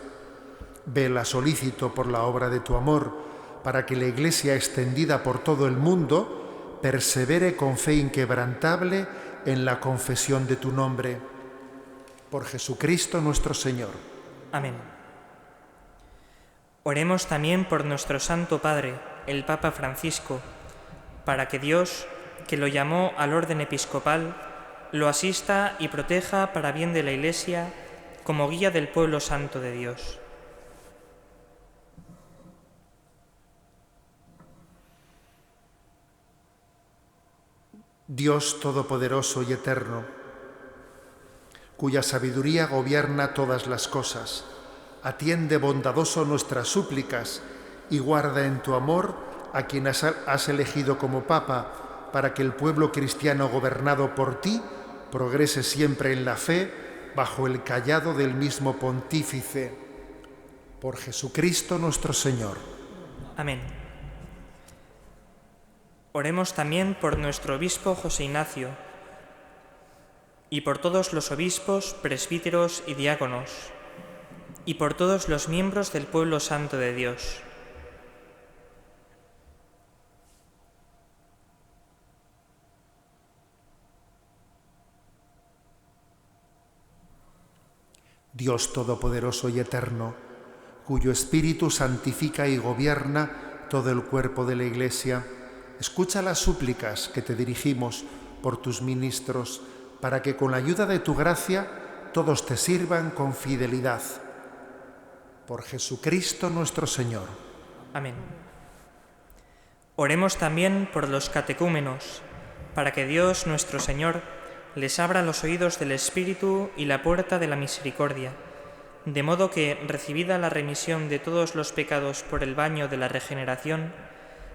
S2: vela solícito por la obra de tu amor, para que la Iglesia extendida por todo el mundo persevere con fe inquebrantable en la confesión de tu nombre. Por Jesucristo nuestro Señor.
S4: Amén. Oremos también por nuestro Santo Padre, el Papa Francisco, para que Dios, que lo llamó al orden episcopal, lo asista y proteja para bien de la Iglesia como guía del pueblo santo de Dios.
S2: Dios Todopoderoso y Eterno, cuya sabiduría gobierna todas las cosas, atiende bondadoso nuestras súplicas y guarda en tu amor a quien has elegido como Papa, para que el pueblo cristiano gobernado por ti progrese siempre en la fe bajo el cayado del mismo pontífice. Por Jesucristo nuestro Señor.
S4: Amén. Oremos también por nuestro obispo José Ignacio y por todos los obispos, presbíteros y diáconos y por todos los miembros del pueblo santo de Dios.
S2: Dios Todopoderoso y Eterno, cuyo Espíritu santifica y gobierna todo el cuerpo de la Iglesia, escucha las súplicas que te dirigimos por tus ministros, para que con la ayuda de tu gracia todos te sirvan con fidelidad. Por Jesucristo nuestro Señor.
S4: Amén. Oremos también por los catecúmenos, para que Dios nuestro Señor les abra los oídos del Espíritu y la puerta de la misericordia, de modo que, recibida la remisión de todos los pecados por el baño de la regeneración,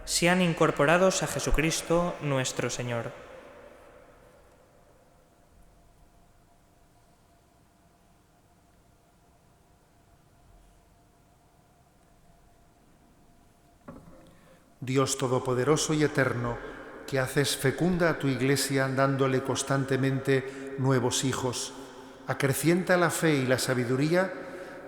S4: sean incorporados a Jesucristo nuestro Señor.
S2: Dios Todopoderoso y Eterno, que haces fecunda a tu Iglesia dándole constantemente nuevos hijos, acrecienta la fe y la sabiduría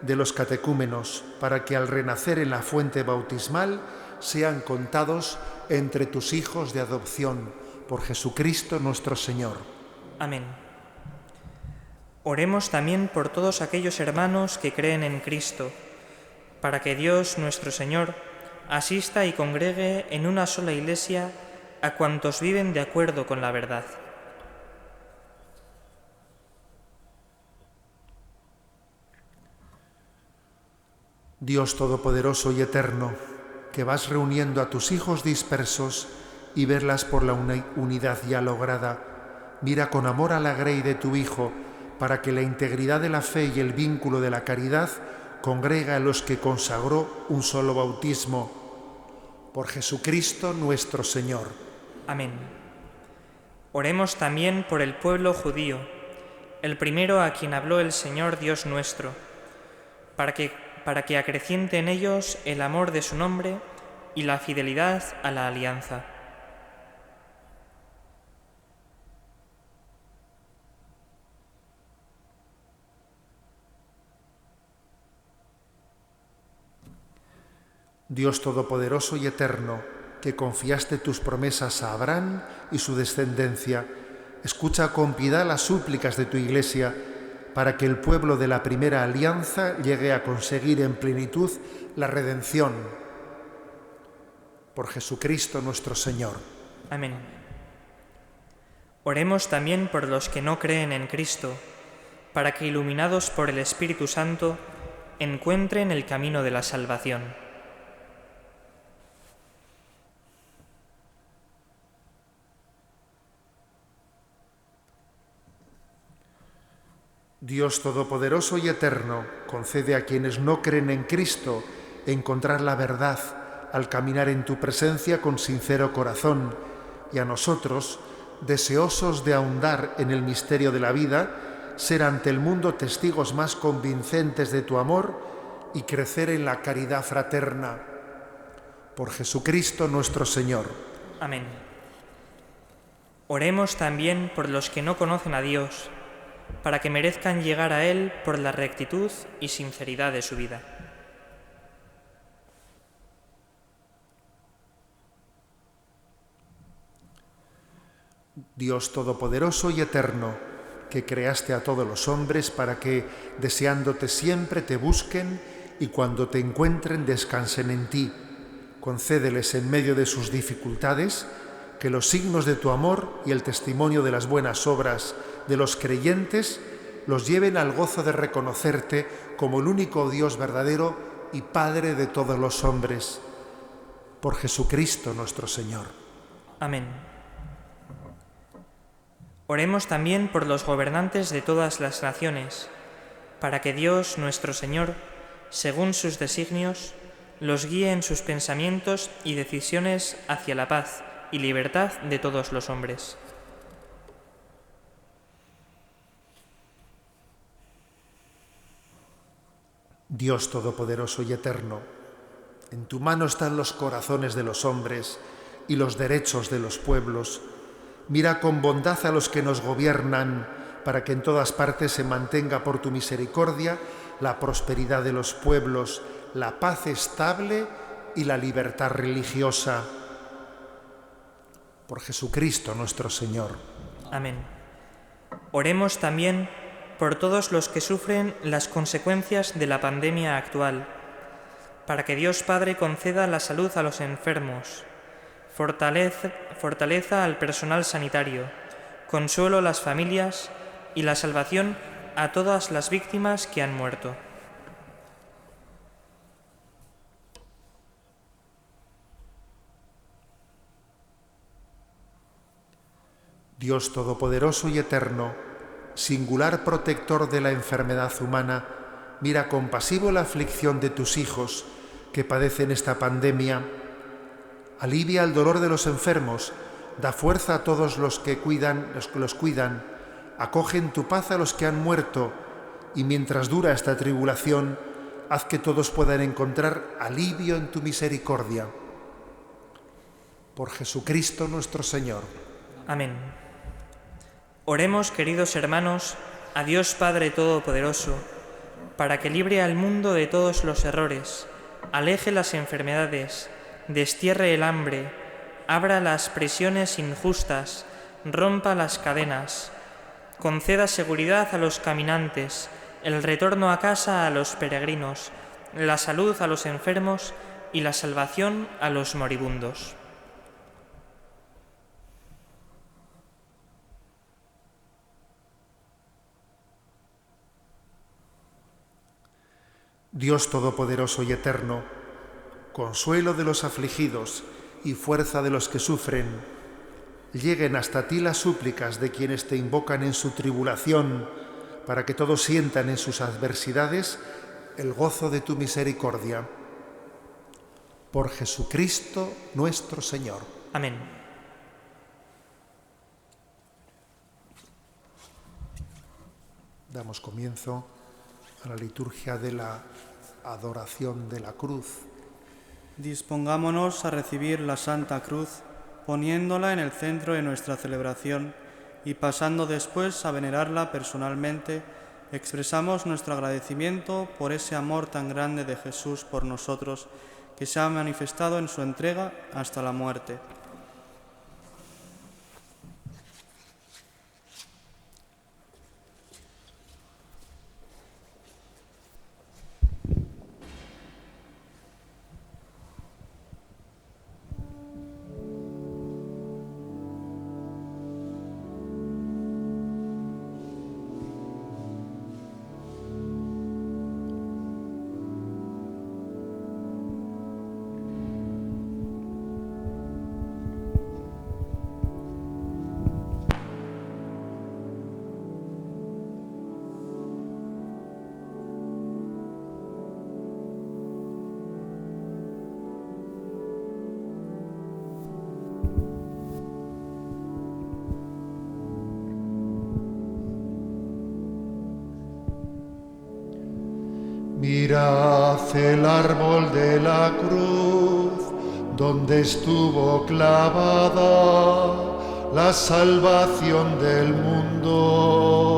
S2: de los catecúmenos para que al renacer en la fuente bautismal sean contados entre tus hijos de adopción, por Jesucristo nuestro Señor.
S4: Amén. Oremos también por todos aquellos hermanos que creen en Cristo, para que Dios nuestro Señor asista y congregue en una sola Iglesia a cuantos viven de acuerdo con la verdad.
S2: Dios Todopoderoso y Eterno, que vas reuniendo a tus hijos dispersos y verlas por la unidad ya lograda, mira con amor a la grey de tu Hijo, para que la integridad de la fe y el vínculo de la caridad congrega a los que consagró un solo bautismo. Por Jesucristo nuestro Señor.
S4: Amén. Oremos también por el pueblo judío, el primero a quien habló el Señor Dios nuestro, para que acreciente en ellos el amor de su nombre y la fidelidad a la alianza.
S2: Dios Todopoderoso y Eterno, que confiaste tus promesas a Abraham y su descendencia, escucha con piedad las súplicas de tu Iglesia, para que el pueblo de la primera alianza llegue a conseguir en plenitud la redención. Por Jesucristo nuestro Señor.
S4: Amén. Oremos también por los que no creen en Cristo, para que, iluminados por el Espíritu Santo, encuentren el camino de la salvación.
S2: Dios Todopoderoso y Eterno, concede a quienes no creen en Cristo encontrar la verdad al caminar en tu presencia con sincero corazón, y a nosotros, deseosos de ahondar en el misterio de la vida, ser ante el mundo testigos más convincentes de tu amor y crecer en la caridad fraterna. Por Jesucristo nuestro Señor.
S4: Amén. Oremos también por los que no conocen a Dios, para que merezcan llegar a Él por la rectitud y sinceridad de su vida.
S2: Dios Todopoderoso y Eterno, que creaste a todos los hombres para que, deseándote siempre, te busquen y cuando te encuentren descansen en ti, concédeles en medio de sus dificultades que los signos de tu amor y el testimonio de las buenas obras de los creyentes los lleven al gozo de reconocerte como el único Dios verdadero y Padre de todos los hombres. Por Jesucristo nuestro Señor.
S4: Amén. Oremos también por los gobernantes de todas las naciones, para que Dios nuestro Señor, según sus designios, los guíe en sus pensamientos y decisiones hacia la paz y libertad de todos los hombres.
S2: Dios Todopoderoso y Eterno, en tu mano están los corazones de los hombres y los derechos de los pueblos. Mira con bondad a los que nos gobiernan, para que en todas partes se mantenga por tu misericordia la prosperidad de los pueblos, la paz estable y la libertad religiosa. Por Jesucristo nuestro Señor.
S4: Amén. Oremos también por todos los que sufren las consecuencias de la pandemia actual, para que Dios Padre conceda la salud a los enfermos, fortaleza al personal sanitario, consuelo a las familias y la salvación a todas las víctimas que han muerto.
S2: Dios Todopoderoso y Eterno, singular protector de la enfermedad humana, mira compasivo la aflicción de tus hijos que padecen esta pandemia. Alivia el dolor de los enfermos, da fuerza a todos los que los cuidan, acoge en tu paz a los que han muerto, y mientras dura esta tribulación, haz que todos puedan encontrar alivio en tu misericordia. Por Jesucristo nuestro Señor.
S4: Amén. Oremos, queridos hermanos, a Dios Padre Todopoderoso, para que libre al mundo de todos los errores, aleje las enfermedades, destierre el hambre, abra las prisiones injustas, rompa las cadenas, conceda seguridad a los caminantes, el retorno a casa a los peregrinos, la salud a los enfermos y la salvación a los moribundos.
S2: Dios Todopoderoso y Eterno, consuelo de los afligidos y fuerza de los que sufren, lleguen hasta ti las súplicas de quienes te invocan en su tribulación, para que todos sientan en sus adversidades el gozo de tu misericordia. Por Jesucristo nuestro Señor.
S4: Amén.
S2: Damos comienzo a la liturgia de la adoración de la cruz.
S1: Dispongámonos a recibir la Santa Cruz, poniéndola en el centro de nuestra celebración y pasando después a venerarla personalmente, expresamos nuestro agradecimiento por ese amor tan grande de Jesús por nosotros que se ha manifestado en su entrega hasta la muerte.
S2: Mirad el árbol de la cruz, donde estuvo clavada la salvación del mundo.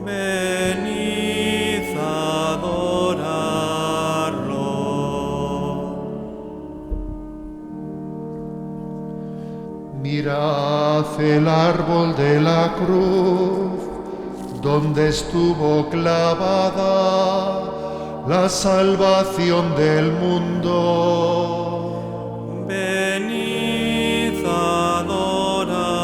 S1: Venid a adorarlo.
S2: Mirad el árbol de la cruz, donde estuvo clavada la salvación del mundo.
S1: Venid a adorarlo.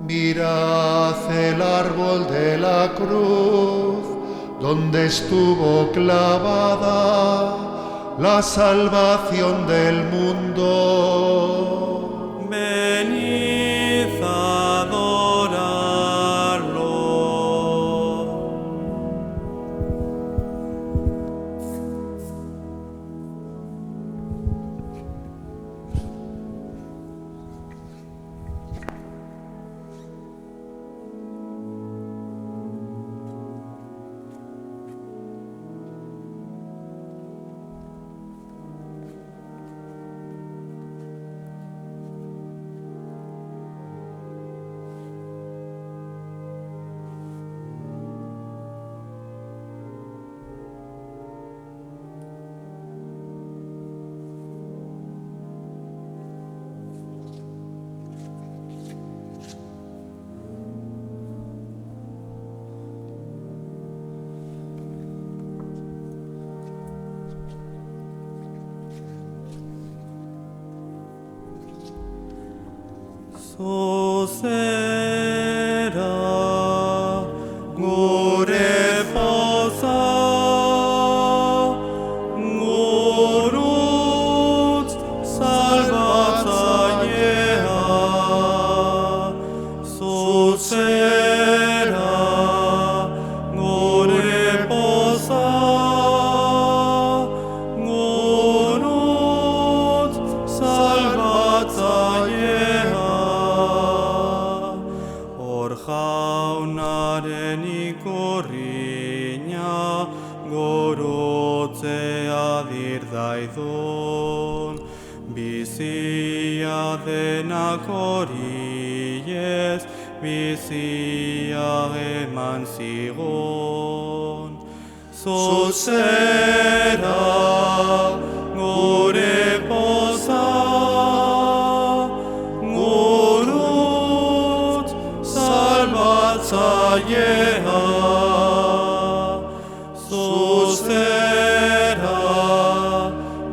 S2: Mirad el árbol de la cruz, donde estuvo clavada la salvación del mundo.
S1: Venid a adorarlo. Sosera gore fosa gorut zera gure poza, gurutz salbatzailea, hor jaunaren ikurriña gurutzea dirdaidun, bizia denak horiez, bizia eman zigun. Zuzera gure poza, gurutz salbatzailea, zuzera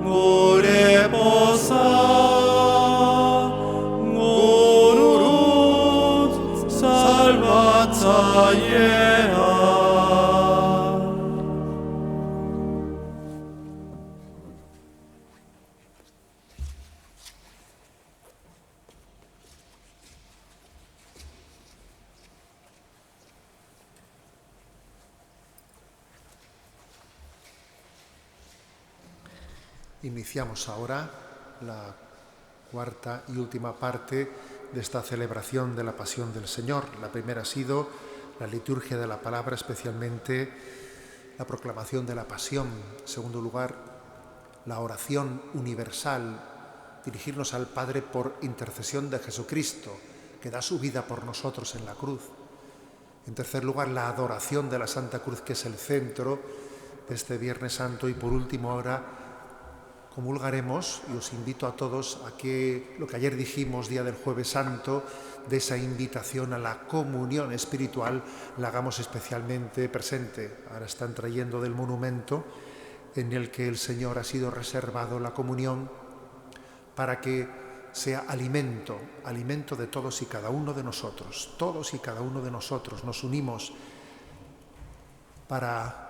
S1: gure poza, gurutz salbatzailea.
S2: Iniciamos ahora la cuarta y última parte de esta celebración de la Pasión del Señor. La primera ha sido la liturgia de la palabra, especialmente la proclamación de la Pasión. En segundo lugar, la oración universal, dirigirnos al Padre por intercesión de Jesucristo, que da su vida por nosotros en la cruz. En tercer lugar, la adoración de la Santa Cruz, que es el centro de este Viernes Santo. Y por último, ahora comulgaremos, y os invito a todos a que lo que ayer dijimos, día del Jueves Santo, de esa invitación a la comunión espiritual, la hagamos especialmente presente. Ahora están trayendo del monumento en el que el Señor ha sido reservado la comunión para que sea alimento de todos y cada uno de nosotros. Todos y cada uno de nosotros nos unimos para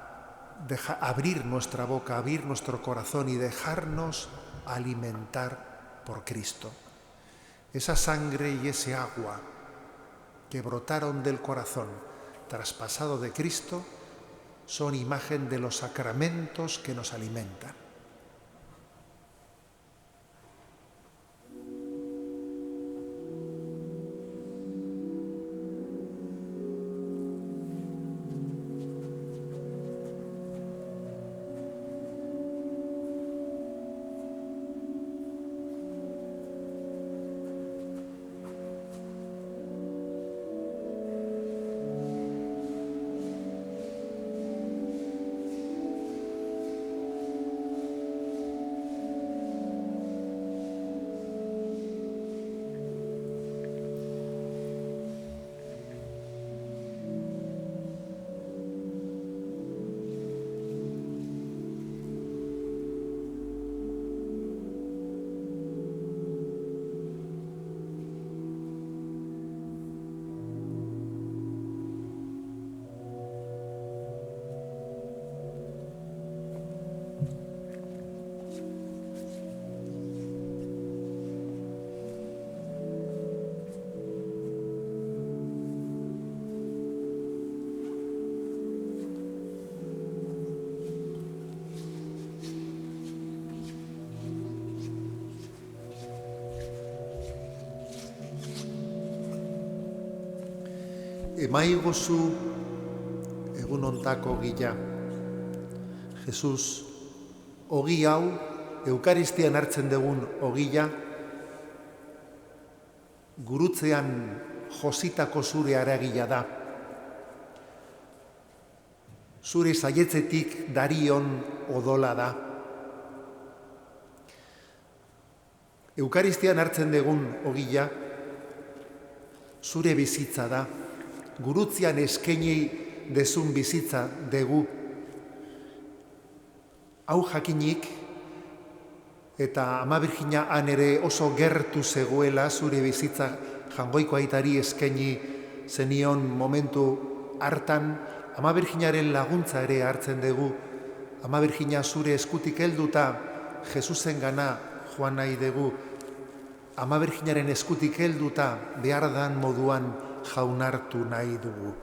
S2: abrir nuestra boca, abrir nuestro corazón y dejarnos alimentar por Cristo. Esa sangre y ese agua que brotaron del corazón traspasado de Cristo son imagen de los sacramentos que nos alimentan. Emaiguzu egun ontako gila. Jesus, ogi hau, Eukaristian hartzen dugun ogila, gurutzean jositako zure haragila da. Zure saietzetik darion odola da. Eukaristian hartzen dugun ogila, zure bizitza da. Gurutzean eskaini dezun bizitza dugu. Hau jakinik, eta Ama Birjina han ere oso gertu zegoela zure bizitza jangoiko aitari eskaini zenion momentu hartan, Ama Birjinaren laguntza ere hartzen dugu. Ama Birjina zure eskutik helduta Jesusen gana joan nahi dugu. Ama Birjinaren eskutik helduta behar dan moduan jaunartu nahi dugu.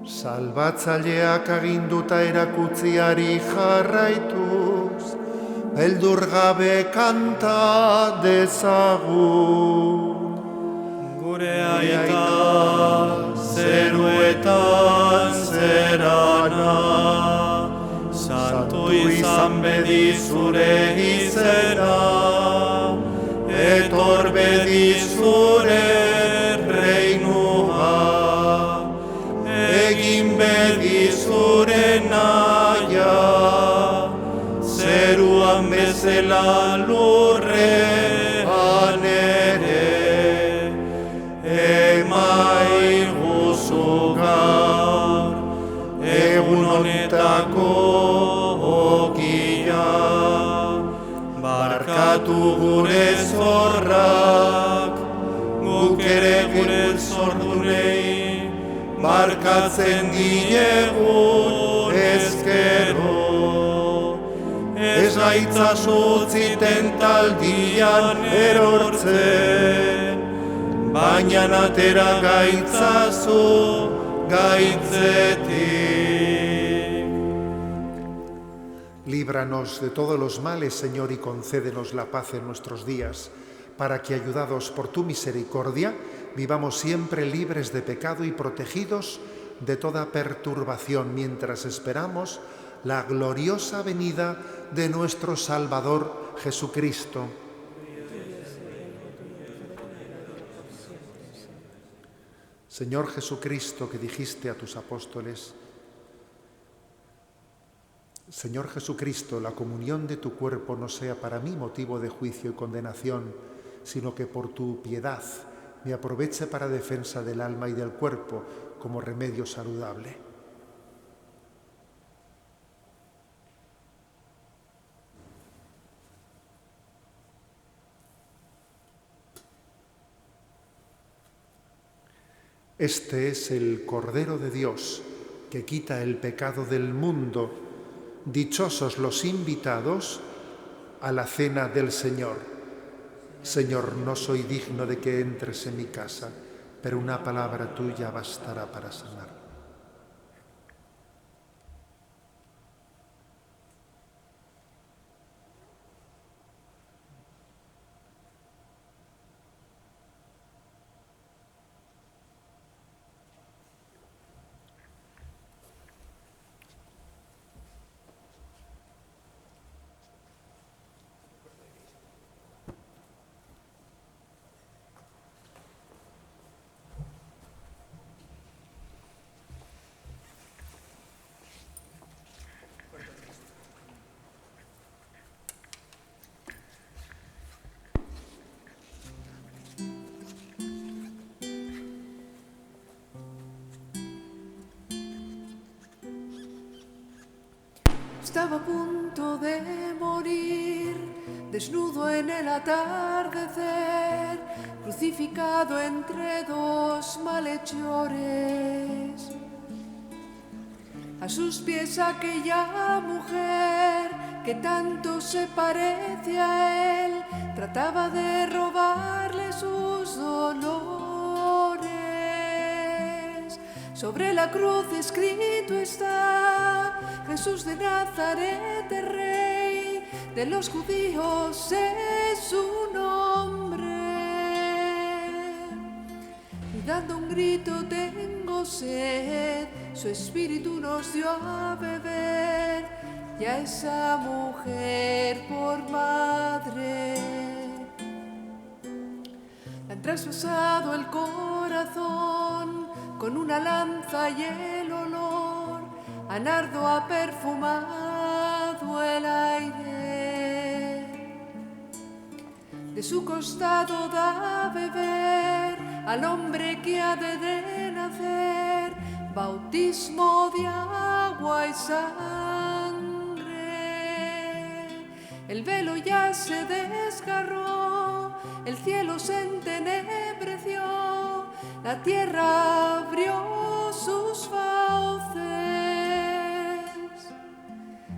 S2: Salbatzaileak aginduta erakutziari jarraituz, beldur gabe kanta dezagun.
S1: Gure aita zeruetan zerana, santu izan bedi zure izena, etor bedi zure reinua, egin bedi zure naia, zeruan bezala lurrean ere, emaiguzu gaur, egun honetako ogia, barkatu gure zorrak, guk ere gure zordunei, barkatzen diegu ezkero. Ez gaitzazu tentaldian erortzen, baina atera gaitzazu gaitzetik.
S2: Líbranos de todos los males, Señor, y concédenos la paz en nuestros días, para que, ayudados por tu misericordia, vivamos siempre libres de pecado y protegidos de toda perturbación, mientras esperamos la gloriosa venida de nuestro Salvador Jesucristo. Señor Jesucristo, que dijiste a tus apóstoles: Señor Jesucristo, la comunión de tu cuerpo no sea para mí motivo de juicio y condenación, sino que por tu piedad me aproveche para defensa del alma y del cuerpo como remedio saludable. Este es el Cordero de Dios que quita el pecado del mundo. Dichosos los invitados a la cena del Señor. Señor, no soy digno de que entres en mi casa, pero una palabra tuya bastará para sanar.
S6: Estaba a punto de morir, desnudo en el atardecer, crucificado entre dos malhechores. A sus pies aquella mujer que tanto se parece a él, trataba de robarle sus dolores. Sobre la cruz escrito está: Jesús de Nazaret, Rey de los judíos es su nombre. Y dando un grito: tengo sed, su espíritu nos dio a beber, y a esa mujer por madre. Le han traspasado el corazón, con una lanza y el olor a nardo ha perfumado el aire. De su costado da a beber al hombre que ha de nacer, bautismo de agua y sangre. El velo ya se desgarró, el cielo se entenebreció, la tierra abrió sus fauces.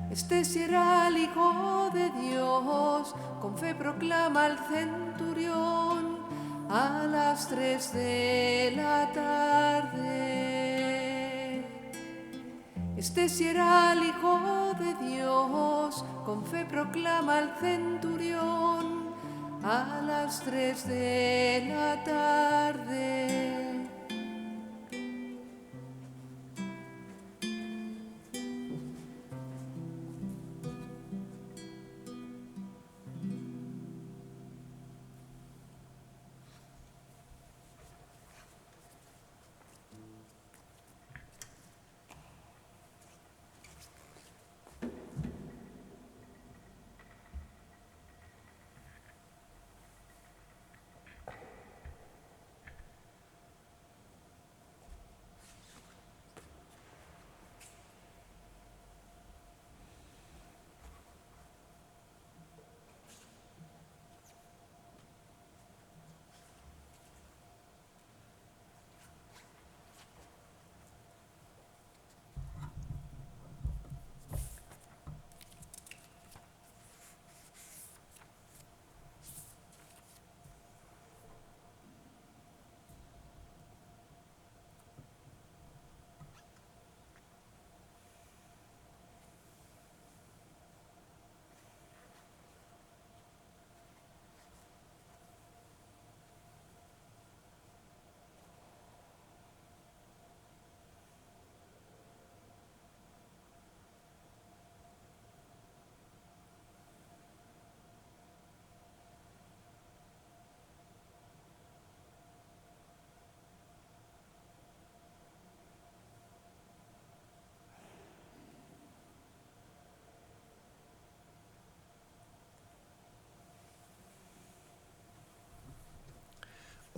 S6: Este será el Hijo de Dios, con fe proclama el centurión. a las 3 de la tarde. Este sí era el Hijo de Dios, con fe proclama el centurión, a las 3 de la tarde.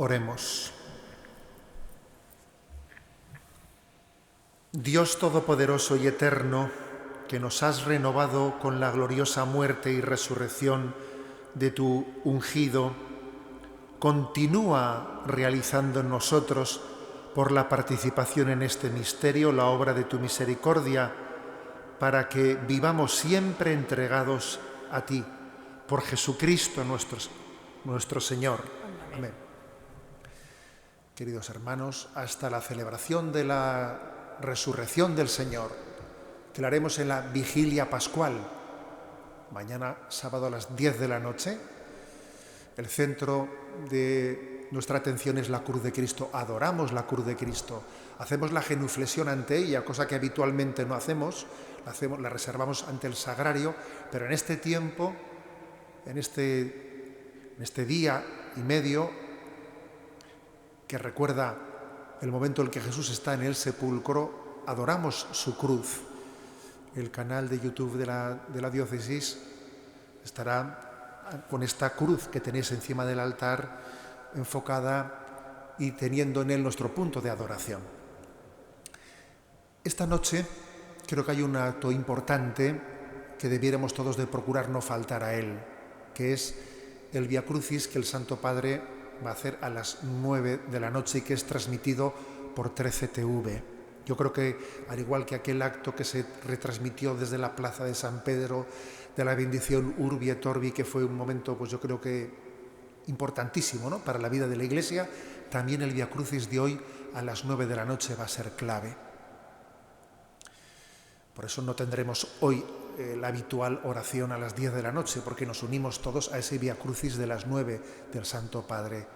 S2: Oremos. Dios Todopoderoso y Eterno, que nos has renovado con la gloriosa muerte y resurrección de tu ungido, continúa realizando en nosotros, por la participación en este misterio, la obra de tu misericordia, para que vivamos siempre entregados a ti, por Jesucristo nuestro Señor. Amén. Queridos hermanos, hasta la celebración de la resurrección del Señor, que la haremos en la vigilia pascual, mañana sábado a las 10 de la noche, el centro de nuestra atención es la cruz de Cristo. Adoramos la cruz de Cristo, hacemos la genuflexión ante ella, cosa que habitualmente no hacemos, la reservamos ante el sagrario, pero en este tiempo, en este día y medio, que recuerda el momento en el que Jesús está en el sepulcro, adoramos su cruz. El canal de YouTube de la diócesis estará con esta cruz que tenéis encima del altar, enfocada y teniendo en él nuestro punto de adoración. Esta noche creo que hay un acto importante que debiéramos todos de procurar no faltar a él, que es el Vía Crucis que el Santo Padre va a hacer a las 9 de la noche y que es transmitido por 13TV. Yo creo que, al igual que aquel acto que se retransmitió desde la plaza de San Pedro, de la bendición Urbi et Orbi, que fue un momento, pues yo creo que importantísimo, ¿no?, para la vida de la Iglesia, también el Vía Crucis de hoy a las 9 de la noche va a ser clave. Por eso no tendremos hoy la habitual oración a las 10 de la noche, porque nos unimos todos a ese Vía Crucis de las 9 del Santo Padre.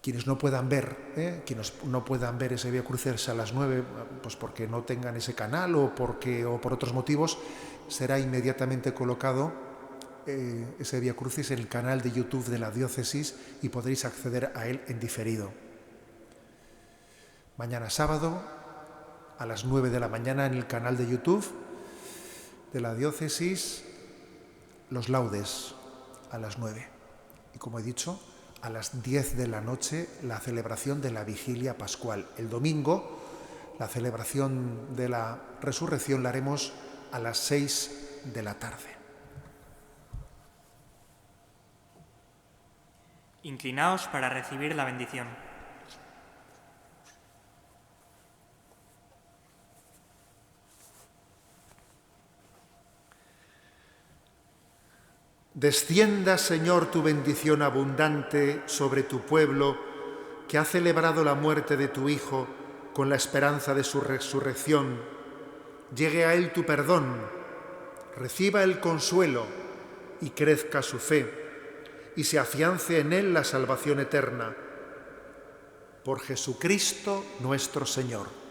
S2: Quienes no puedan ver ese Vía Crucis a las 9, pues porque no tengan ese canal o por otros motivos, será inmediatamente colocado ese Vía Crucis en el canal de YouTube de la diócesis y podréis acceder a él en diferido. Mañana sábado, a las 9 de la mañana, en el canal de YouTube de la diócesis, los laudes a las 9. Y como he dicho, a las 10 de la noche, la celebración de la vigilia pascual. El domingo, la celebración de la resurrección la haremos a las 6 de la tarde.
S4: Inclinaos para recibir la bendición.
S2: Descienda, Señor, tu bendición abundante sobre tu pueblo, que ha celebrado la muerte de tu Hijo con la esperanza de su resurrección. Llegue a él tu perdón, reciba el consuelo y crezca su fe, y se afiance en él la salvación eterna. Por Jesucristo nuestro Señor.